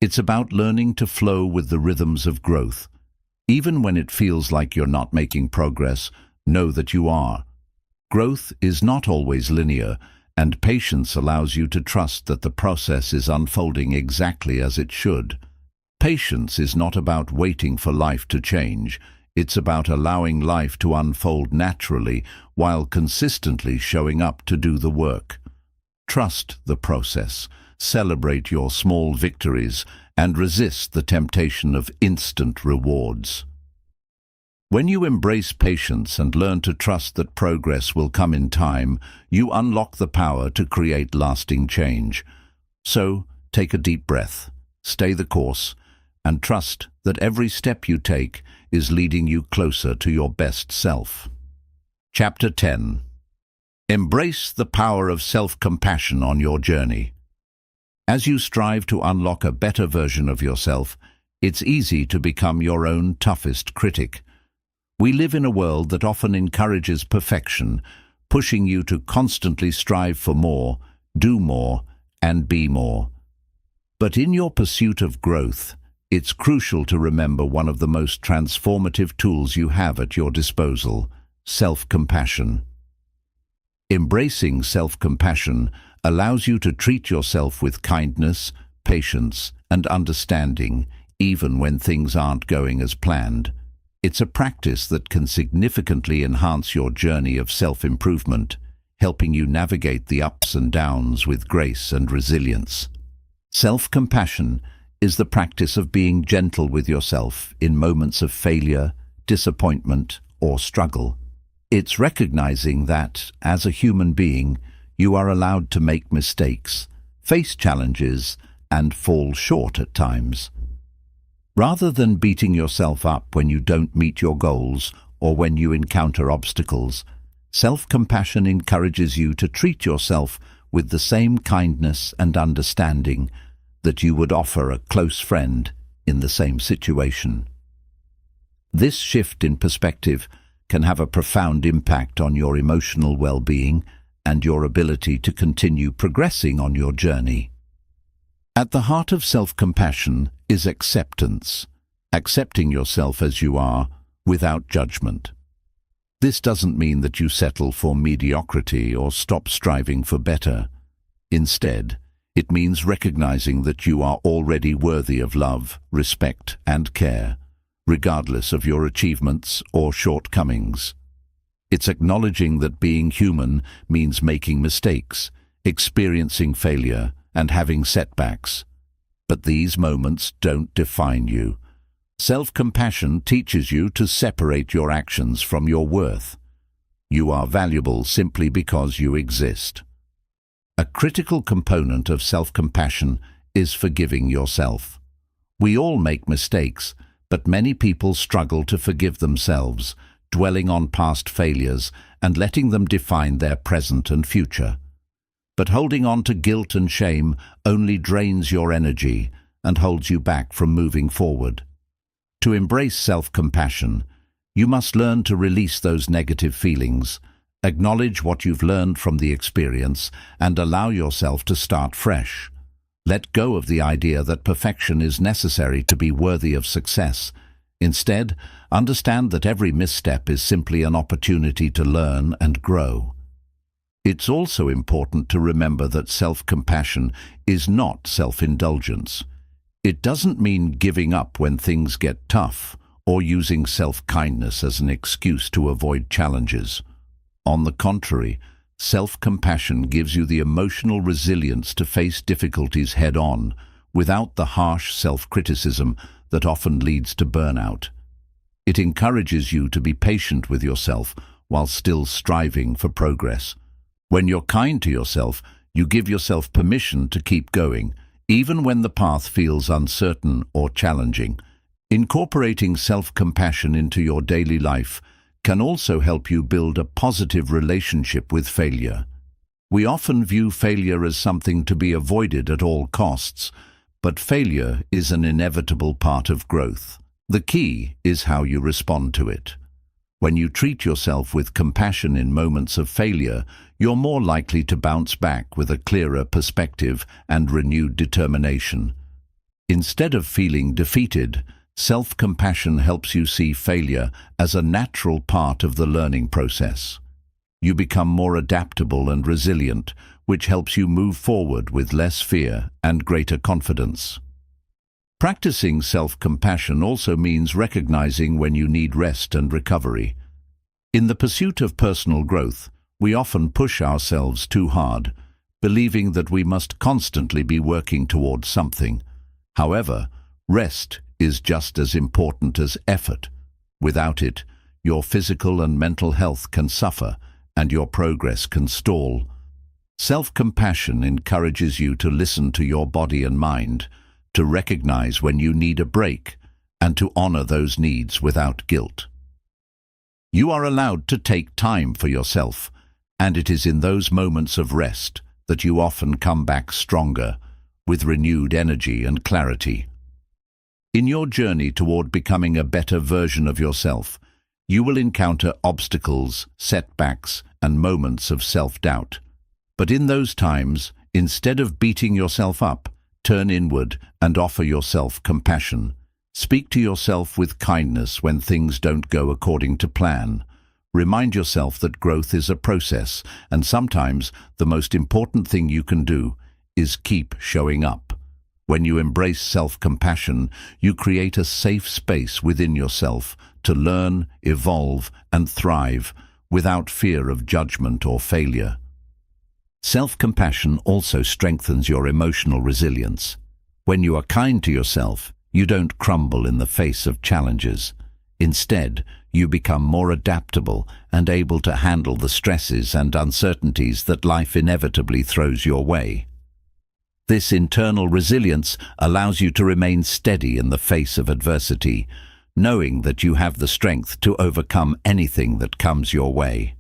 It's about learning to flow with the rhythms of growth. Even when it feels like you're not making progress, know that you are. Growth is not always linear, and patience allows you to trust that the process is unfolding exactly as it should. Patience is not about waiting for life to change. It's about allowing life to unfold naturally while consistently showing up to do the work. Trust the process, celebrate your small victories, and resist the temptation of instant rewards. When you embrace patience and learn to trust that progress will come in time, you unlock the power to create lasting change. So, take a deep breath, stay the course, and trust that every step you take is leading you closer to your best self. Chapter 10. Embrace the power of self-compassion on your journey. As you strive to unlock a better version of yourself, it's easy to become your own toughest critic. We live in a world that often encourages perfection, pushing you to constantly strive for more, do more, and be more. But in your pursuit of growth, it's crucial to remember one of the most transformative tools you have at your disposal: self-compassion. Embracing self-compassion allows you to treat yourself with kindness, patience, and understanding, even when things aren't going as planned. It's a practice that can significantly enhance your journey of self-improvement, helping you navigate the ups and downs with grace and resilience. Self-compassion is the practice of being gentle with yourself in moments of failure, disappointment, or struggle. It's recognizing that, as a human being, you are allowed to make mistakes, face challenges, and fall short at times. Rather than beating yourself up when you don't meet your goals or when you encounter obstacles, self-compassion encourages you to treat yourself with the same kindness and understanding that you would offer a close friend in the same situation. This shift in perspective can have a profound impact on your emotional well-being and your ability to continue progressing on your journey. At the heart of self-compassion is acceptance, accepting yourself as you are without judgment. This doesn't mean that you settle for mediocrity or stop striving for better. Instead, it means recognizing that you are already worthy of love, respect, and care, regardless of your achievements or shortcomings. It's acknowledging that being human means making mistakes, experiencing failure, and having setbacks. But these moments don't define you. Self-compassion teaches you to separate your actions from your worth. You are valuable simply because you exist. A critical component of self-compassion is forgiving yourself. We all make mistakes, but many people struggle to forgive themselves, dwelling on past failures and letting them define their present and future. But holding on to guilt and shame only drains your energy and holds you back from moving forward. To embrace self-compassion, you must learn to release those negative feelings, acknowledge what you've learned from the experience, and allow yourself to start fresh. Let go of the idea that perfection is necessary to be worthy of success. Instead, understand that every misstep is simply an opportunity to learn and grow. It's also important to remember that self-compassion is not self-indulgence. It doesn't mean giving up when things get tough or using self-kindness as an excuse to avoid challenges. On the contrary, self-compassion gives you the emotional resilience to face difficulties head-on, without the harsh self-criticism that often leads to burnout. It encourages you to be patient with yourself while still striving for progress. When you're kind to yourself, you give yourself permission to keep going, even when the path feels uncertain or challenging. Incorporating self-compassion into your daily life can also help you build a positive relationship with failure. We often view failure as something to be avoided at all costs, but failure is an inevitable part of growth. The key is how you respond to it. When you treat yourself with compassion in moments of failure, you're more likely to bounce back with a clearer perspective and renewed determination. Instead of feeling defeated, self-compassion helps you see failure as a natural part of the learning process. You become more adaptable and resilient, which helps you move forward with less fear and greater confidence. Practicing self-compassion also means recognizing when you need rest and recovery. In the pursuit of personal growth, we often push ourselves too hard, believing that we must constantly be working towards something. However, rest is just as important as effort. Without it, your physical and mental health can suffer, and your progress can stall. Self-compassion encourages you to listen to your body and mind, to recognize when you need a break, and to honor those needs without guilt. You are allowed to take time for yourself, and it is in those moments of rest that you often come back stronger, with renewed energy and clarity. In your journey toward becoming a better version of yourself, you will encounter obstacles, setbacks, and moments of self-doubt. But in those times, instead of beating yourself up, turn inward and offer yourself compassion. Speak to yourself with kindness when things don't go according to plan. Remind yourself that growth is a process, and sometimes the most important thing you can do is keep showing up. When you embrace self-compassion, you create a safe space within yourself to learn, evolve, and thrive without fear of judgment or failure. Self-compassion also strengthens your emotional resilience. When you are kind to yourself, you don't crumble in the face of challenges. Instead, you become more adaptable and able to handle the stresses and uncertainties that life inevitably throws your way. This internal resilience allows you to remain steady in the face of adversity, knowing that you have the strength to overcome anything that comes your way.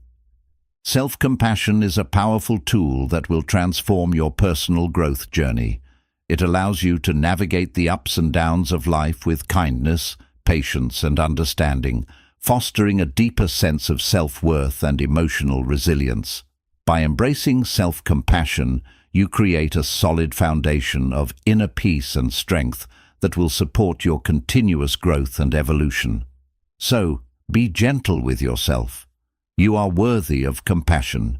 Self-compassion is a powerful tool that will transform your personal growth journey. It allows you to navigate the ups and downs of life with kindness, patience, and understanding, fostering a deeper sense of self-worth and emotional resilience. By embracing self-compassion, you create a solid foundation of inner peace and strength that will support your continuous growth and evolution. So, be gentle with yourself. You are worthy of compassion,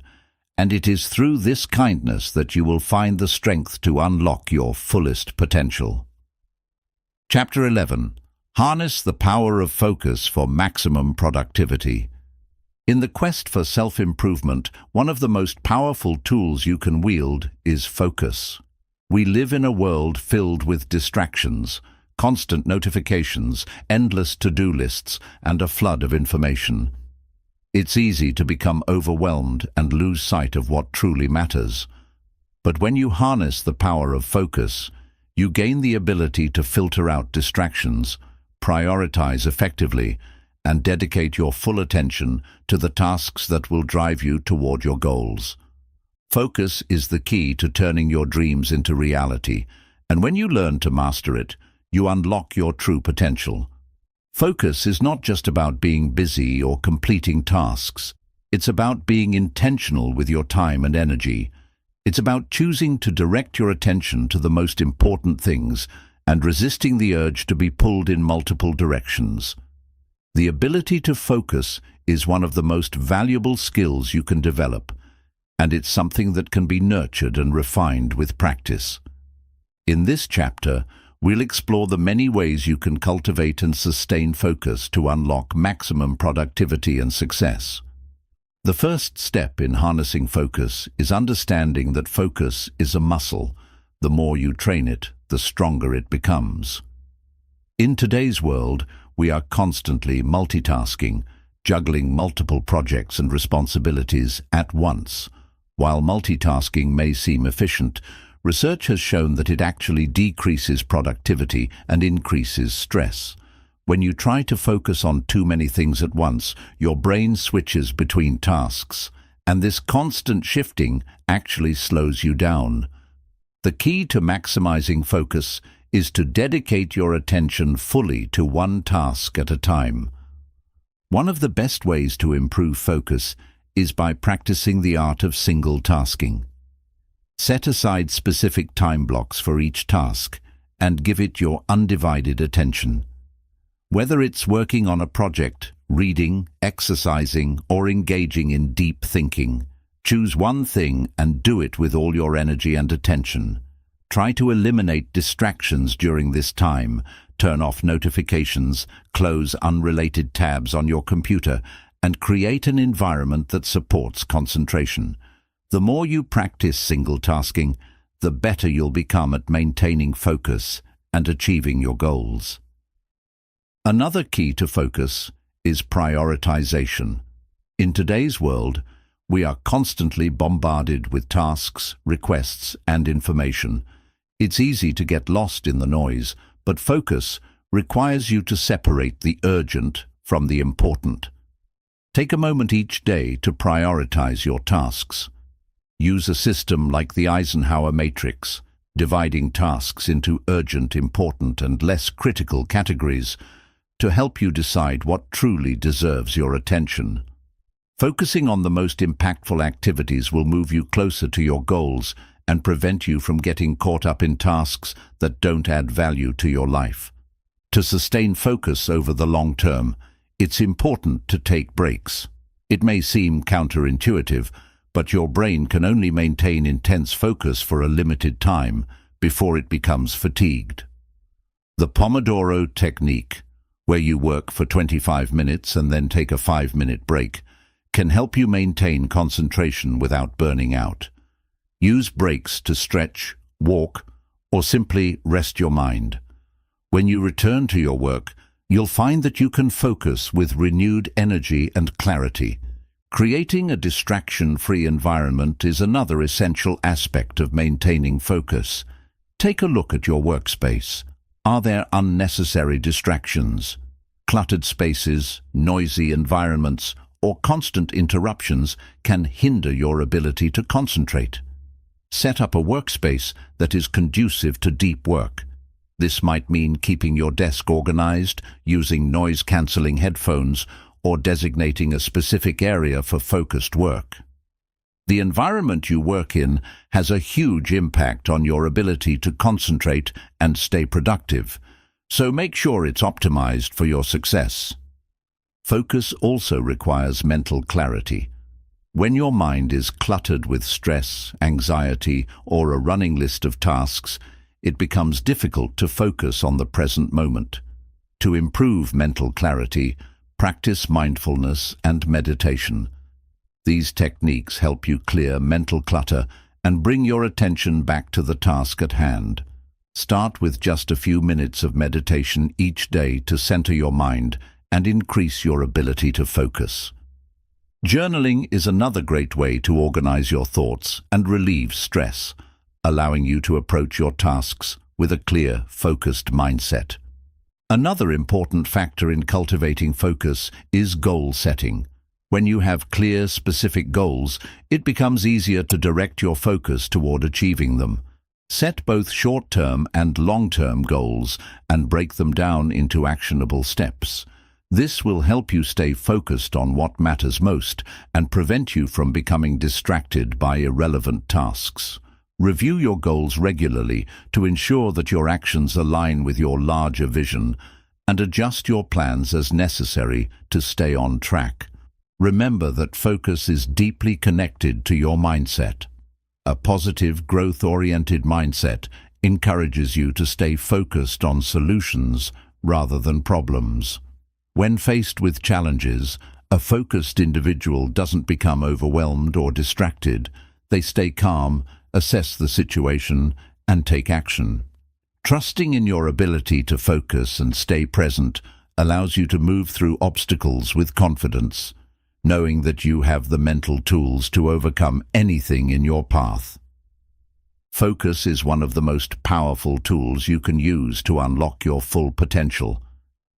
and it is through this kindness that you will find the strength to unlock your fullest potential. Chapter 11. Harness the power of focus for maximum productivity. In the quest for self-improvement, one of the most powerful tools you can wield is focus. We live in a world filled with distractions, constant notifications, endless to-do lists, and a flood of information. It's easy to become overwhelmed and lose sight of what truly matters. But when you harness the power of focus, you gain the ability to filter out distractions, prioritize effectively, and dedicate your full attention to the tasks that will drive you toward your goals. Focus is the key to turning your dreams into reality, and when you learn to master it, you unlock your true potential. Focus is not just about being busy or completing tasks. It's about being intentional with your time and energy. It's about choosing to direct your attention to the most important things and resisting the urge to be pulled in multiple directions. The ability to focus is one of the most valuable skills you can develop, and it's something that can be nurtured and refined with practice. In this chapter, we'll explore the many ways you can cultivate and sustain focus to unlock maximum productivity and success. The first step in harnessing focus is understanding that focus is a muscle. The more you train it, the stronger it becomes. In today's world, we are constantly multitasking, juggling multiple projects and responsibilities at once. While multitasking may seem efficient, research has shown that it actually decreases productivity and increases stress. When you try to focus on too many things at once, your brain switches between tasks, and this constant shifting actually slows you down. The key to maximizing focus is to dedicate your attention fully to one task at a time. One of the best ways to improve focus is by practicing the art of single tasking. Set aside specific time blocks for each task and give it your undivided attention. Whether it's working on a project, reading, exercising, or engaging in deep thinking, choose one thing and do it with all your energy and attention. Try to eliminate distractions during this time. Turn off notifications, close unrelated tabs on your computer, and create an environment that supports concentration. The more you practice single tasking, the better you'll become at maintaining focus and achieving your goals. Another key to focus is prioritization. In today's world, we are constantly bombarded with tasks, requests, and information. It's easy to get lost in the noise, but focus requires you to separate the urgent from the important. Take a moment each day to prioritize your tasks. Use a system like the Eisenhower matrix, dividing tasks into urgent, important, and less critical categories to help you decide what truly deserves your attention. Focusing on the most impactful activities will move you closer to your goals and prevent you from getting caught up in tasks that don't add value to your life. To sustain focus over the long term, it's important to take breaks. It may seem counterintuitive, but your brain can only maintain intense focus for a limited time before it becomes fatigued. The Pomodoro technique, where you work for 25 minutes and then take a 5-minute break, can help you maintain concentration without burning out. Use breaks to stretch, walk, or simply rest your mind. When you return to your work, you'll find that you can focus with renewed energy and clarity. Creating a distraction-free environment is another essential aspect of maintaining focus. Take a look at your workspace. Are there unnecessary distractions? Cluttered spaces, noisy environments, or constant interruptions can hinder your ability to concentrate. Set up a workspace that is conducive to deep work. This might mean keeping your desk organized, using noise-canceling headphones, or designating a specific area for focused work. The environment you work in has a huge impact on your ability to concentrate and stay productive, so make sure it's optimized for your success. Focus also requires mental clarity. When your mind is cluttered with stress, anxiety, or a running list of tasks, it becomes difficult to focus on the present moment. To improve mental clarity, practice mindfulness and meditation. These techniques help you clear mental clutter and bring your attention back to the task at hand. Start with just a few minutes of meditation each day to center your mind and increase your ability to focus. Journaling is another great way to organize your thoughts and relieve stress, allowing you to approach your tasks with a clear, focused mindset. Another important factor in cultivating focus is goal setting. When you have clear, specific goals, it becomes easier to direct your focus toward achieving them. Set both short-term and long-term goals and break them down into actionable steps. This will help you stay focused on what matters most and prevent you from becoming distracted by irrelevant tasks. Review your goals regularly to ensure that your actions align with your larger vision, and adjust your plans as necessary to stay on track. Remember that focus is deeply connected to your mindset. A positive, growth-oriented mindset encourages you to stay focused on solutions rather than problems. When faced with challenges, a focused individual doesn't become overwhelmed or distracted. They stay calm, assess the situation, and take action. Trusting in your ability to focus and stay present allows you to move through obstacles with confidence, knowing that you have the mental tools to overcome anything in your path. Focus is one of the most powerful tools you can use to unlock your full potential.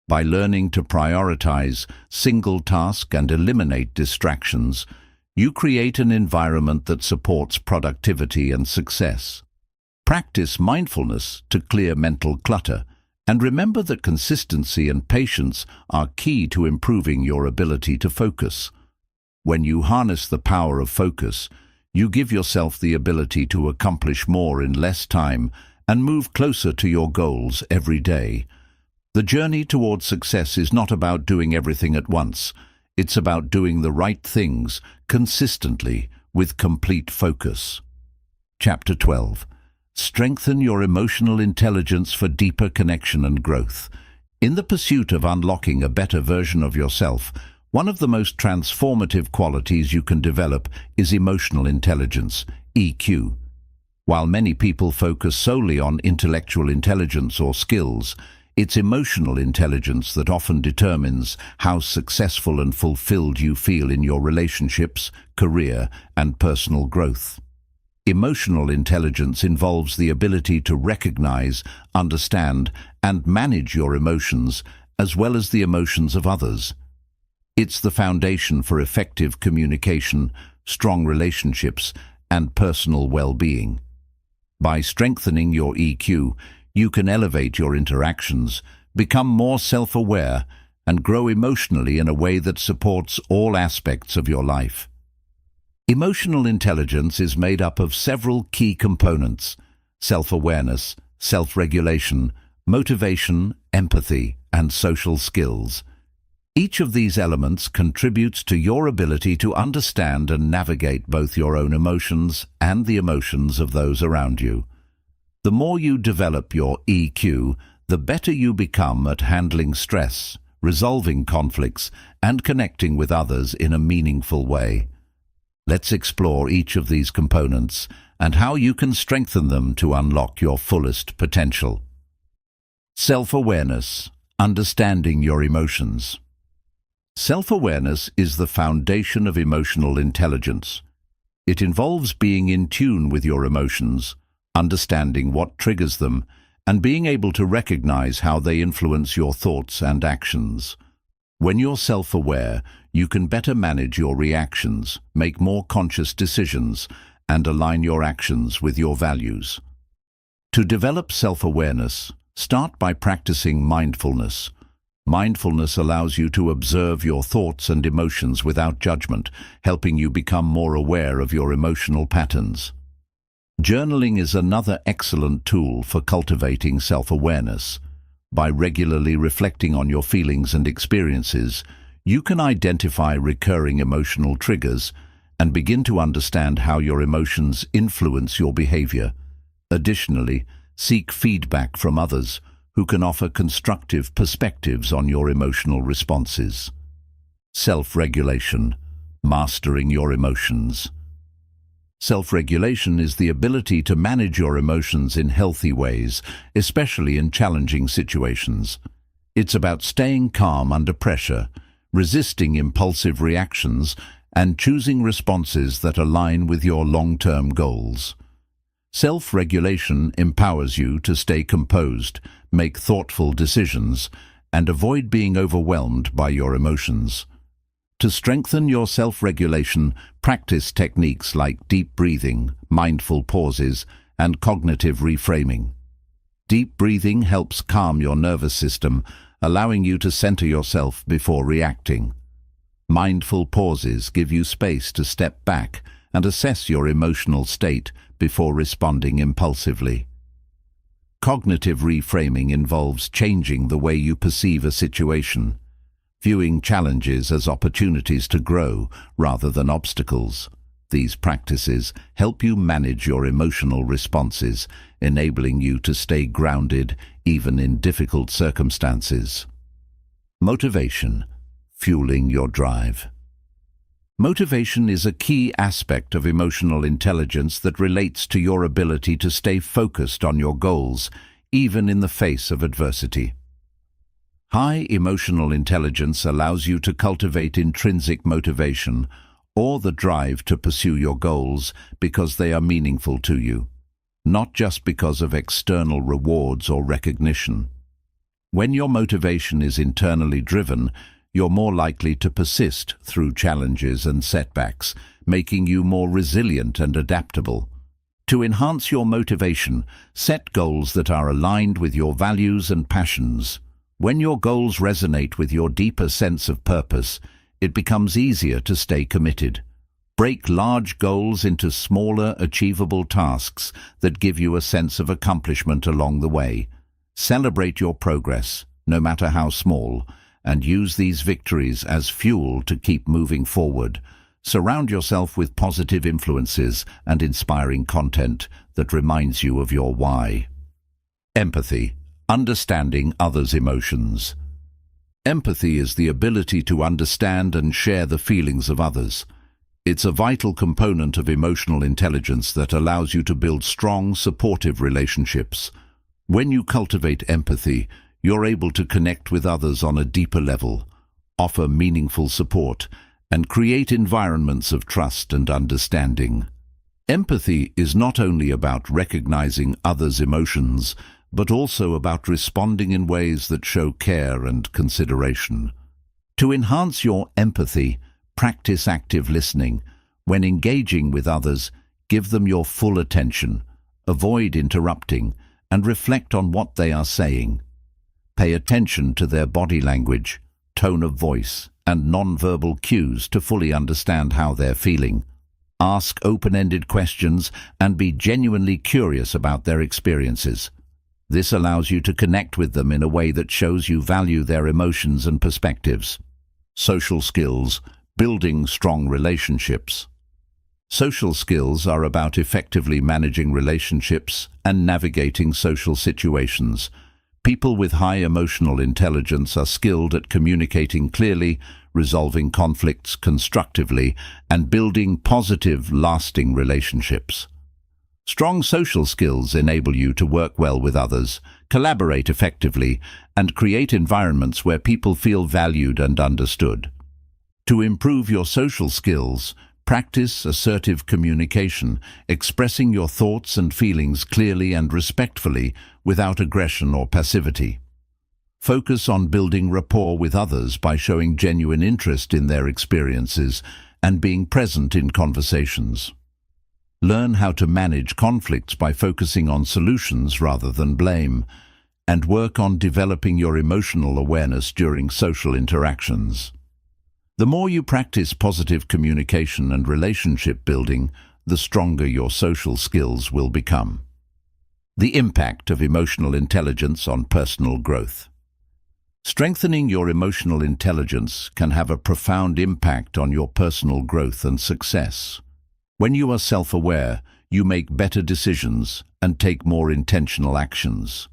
By learning to prioritize single tasks and eliminate distractions, you create an environment that supports productivity and success. Practice mindfulness to clear mental clutter, and remember that consistency and patience are key to improving your ability to focus. When you harness the power of focus, you give yourself the ability to accomplish more in less time and move closer to your goals every day. The journey towards success is not about doing everything at once. It's about doing the right things consistently with complete focus. Chapter 12. Strengthen your emotional intelligence for deeper connection and growth. In the pursuit of unlocking a better version of yourself, one of the most transformative qualities you can develop is emotional intelligence, EQ. While many people focus solely on intellectual intelligence or skills, it's emotional intelligence that often determines how successful and fulfilled you feel in your relationships, career, and personal growth. Emotional intelligence involves the ability to recognize, understand, and manage your emotions, as well as the emotions of others. It's the foundation for effective communication, strong relationships, and personal well-being. By strengthening your EQ, you can elevate your interactions, become more self-aware, and grow emotionally in a way that supports all aspects of your life. Emotional intelligence is made up of several key components: self-awareness, self-regulation, motivation, empathy, and social skills. Each of these elements contributes to your ability to understand and navigate both your own emotions and the emotions of those around you. The more you develop your EQ, the better you become at handling stress, resolving conflicts, and connecting with others in a meaningful way. Let's explore each of these components and how you can strengthen them to unlock your fullest potential. Self-awareness, understanding your emotions. Self-awareness is the foundation of emotional intelligence. It involves being in tune with your emotions, understanding what triggers them, and being able to recognize how they influence your thoughts and actions. When you're self-aware, you can better manage your reactions, make more conscious decisions, and align your actions with your values. To develop self-awareness, start by practicing mindfulness. Mindfulness allows you to observe your thoughts and emotions without judgment, helping you become more aware of your emotional patterns. Journaling is another excellent tool for cultivating self-awareness. By regularly reflecting on your feelings and experiences, you can identify recurring emotional triggers and begin to understand how your emotions influence your behavior. Additionally, seek feedback from others who can offer constructive perspectives on your emotional responses. Self-regulation, mastering your emotions. Self-regulation is the ability to manage your emotions in healthy ways, especially in challenging situations. It's about staying calm under pressure, resisting impulsive reactions, and choosing responses that align with your long-term goals. Self-regulation empowers you to stay composed, make thoughtful decisions, and avoid being overwhelmed by your emotions. To strengthen your self-regulation, practice techniques like deep breathing, mindful pauses, and cognitive reframing. Deep breathing helps calm your nervous system, allowing you to center yourself before reacting. Mindful pauses give you space to step back and assess your emotional state before responding impulsively. Cognitive reframing involves changing the way you perceive a situation, viewing challenges as opportunities to grow rather than obstacles. These practices help you manage your emotional responses, enabling you to stay grounded even in difficult circumstances. Motivation, fueling your drive. Motivation is a key aspect of emotional intelligence that relates to your ability to stay focused on your goals, even in the face of adversity. High emotional intelligence allows you to cultivate intrinsic motivation, or the drive to pursue your goals because they are meaningful to you, not just because of external rewards or recognition. When your motivation is internally driven, you're more likely to persist through challenges and setbacks, making you more resilient and adaptable. To enhance your motivation, set goals that are aligned with your values and passions. When your goals resonate with your deeper sense of purpose, it becomes easier to stay committed. Break large goals into smaller, achievable tasks that give you a sense of accomplishment along the way. Celebrate your progress, no matter how small, and use these victories as fuel to keep moving forward. Surround yourself with positive influences and inspiring content that reminds you of your why. Empathy, understanding others' emotions. Empathy is the ability to understand and share the feelings of others. It's a vital component of emotional intelligence that allows you to build strong, supportive relationships. When you cultivate empathy, you're able to connect with others on a deeper level, offer meaningful support, and create environments of trust and understanding. Empathy is not only about recognizing others' emotions, but also about responding in ways that show care and consideration. To enhance your empathy, practice active listening. When engaging with others, give them your full attention, avoid interrupting, and reflect on what they are saying. Pay attention to their body language, tone of voice, and non-verbal cues to fully understand how they're feeling. Ask open-ended questions and be genuinely curious about their experiences. This allows you to connect with them in a way that shows you value their emotions and perspectives. Social skills, building strong relationships. Social skills are about effectively managing relationships and navigating social situations. People with high emotional intelligence are skilled at communicating clearly, resolving conflicts constructively, and building positive, lasting relationships. Strong social skills enable you to work well with others, collaborate effectively, and create environments where people feel valued and understood. To improve your social skills, practice assertive communication, expressing your thoughts and feelings clearly and respectfully without aggression or passivity. Focus on building rapport with others by showing genuine interest in their experiences and being present in conversations. Learn how to manage conflicts by focusing on solutions rather than blame, and work on developing your emotional awareness during social interactions. The more you practice positive communication and relationship building, the stronger your social skills will become. The impact of emotional intelligence on personal growth. Strengthening your emotional intelligence can have a profound impact on your personal growth and success. When you are self-aware, you make better decisions and take more intentional actions.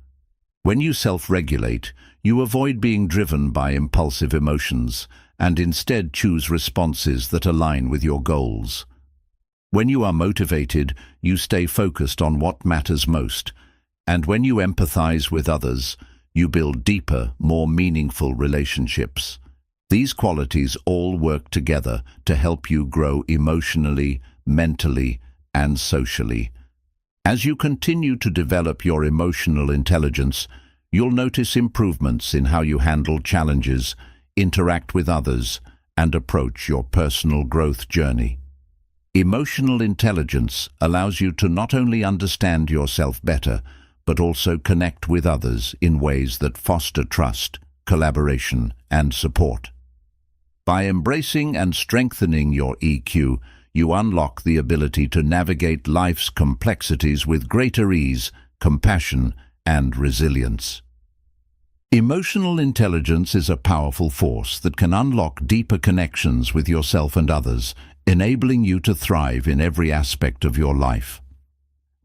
When you self-regulate, you avoid being driven by impulsive emotions and instead choose responses that align with your goals. When you are motivated, you stay focused on what matters most, and when you empathize with others, you build deeper, more meaningful relationships. These qualities all work together to help you grow emotionally, mentally, and socially. As you continue to develop your emotional intelligence, you'll notice improvements in how you handle challenges, interact with others, and approach your personal growth journey. Emotional intelligence allows you to not only understand yourself better, but also connect with others in ways that foster trust, collaboration, and support. By embracing and strengthening your EQ, you unlock the ability to navigate life's complexities with greater ease, compassion, and resilience. Emotional intelligence is a powerful force that can unlock deeper connections with yourself and others, enabling you to thrive in every aspect of your life.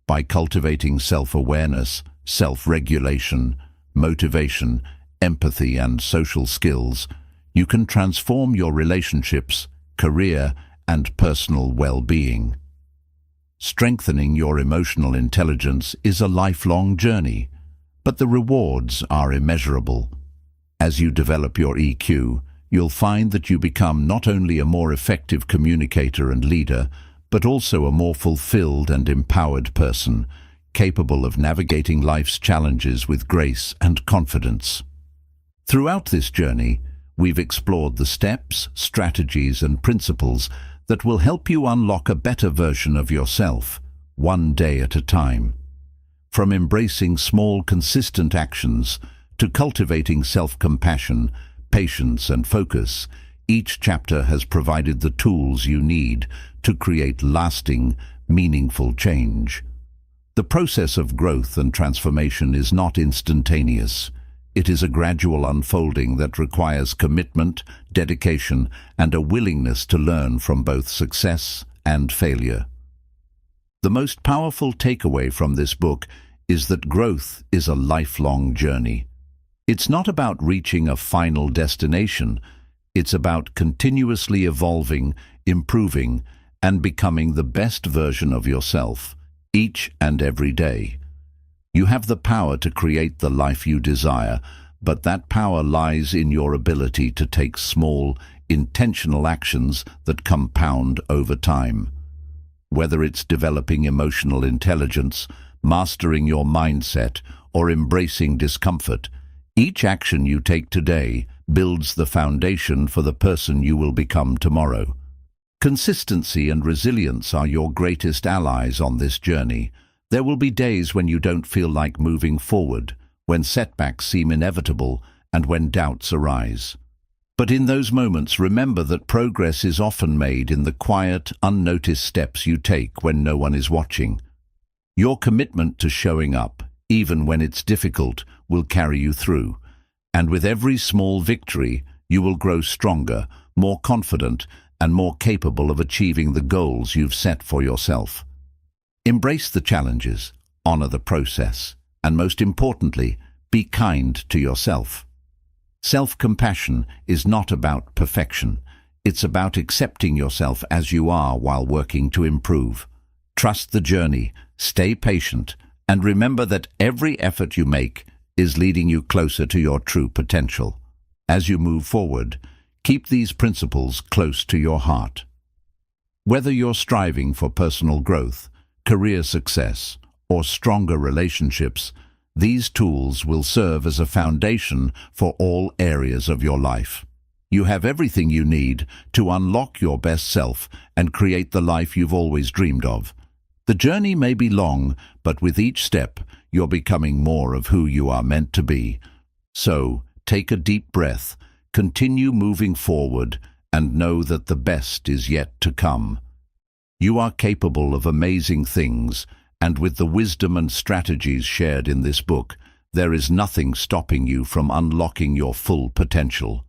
By cultivating self-awareness, self-regulation, motivation, empathy, and social skills, you can transform your relationships, career, and personal well-being. Strengthening your emotional intelligence is a lifelong journey, but the rewards are immeasurable. As you develop your EQ, you'll find that you become not only a more effective communicator and leader, but also a more fulfilled and empowered person, capable of navigating life's challenges with grace and confidence. Throughout this journey, we've explored the steps, strategies, and principles that will help you unlock a better version of yourself, one day at a time. From embracing small, consistent actions to cultivating self-compassion, patience, and focus, each chapter has provided the tools you need to create lasting, meaningful change. The process of growth and transformation is not instantaneous. It is a gradual unfolding that requires commitment, dedication, and a willingness to learn from both success and failure. The most powerful takeaway from this book is that growth is a lifelong journey. It's not about reaching a final destination. It's about continuously evolving, improving, and becoming the best version of yourself, each and every day. You have the power to create the life you desire, but that power lies in your ability to take small, intentional actions that compound over time. Whether it's developing emotional intelligence, mastering your mindset, or embracing discomfort, each action you take today builds the foundation for the person you will become tomorrow. Consistency and resilience are your greatest allies on this journey. There will be days when you don't feel like moving forward, when setbacks seem inevitable, and when doubts arise. But in those moments, remember that progress is often made in the quiet, unnoticed steps you take when no one is watching. Your commitment to showing up, even when it's difficult, will carry you through. And with every small victory, you will grow stronger, more confident, and more capable of achieving the goals you've set for yourself. Embrace the challenges, honor the process, and most importantly, be kind to yourself. Self-compassion is not about perfection. It's about accepting yourself as you are while working to improve. Trust the journey, stay patient, and remember that every effort you make is leading you closer to your true potential. As you move forward, keep these principles close to your heart. Whether you're striving for personal growth, career success, or stronger relationships, these tools will serve as a foundation for all areas of your life. You have everything you need to unlock your best self and create the life you've always dreamed of. The journey may be long, but with each step, you're becoming more of who you are meant to be. So, take a deep breath, continue moving forward, and know that the best is yet to come. You are capable of amazing things, and with the wisdom and strategies shared in this book, there is nothing stopping you from unlocking your full potential.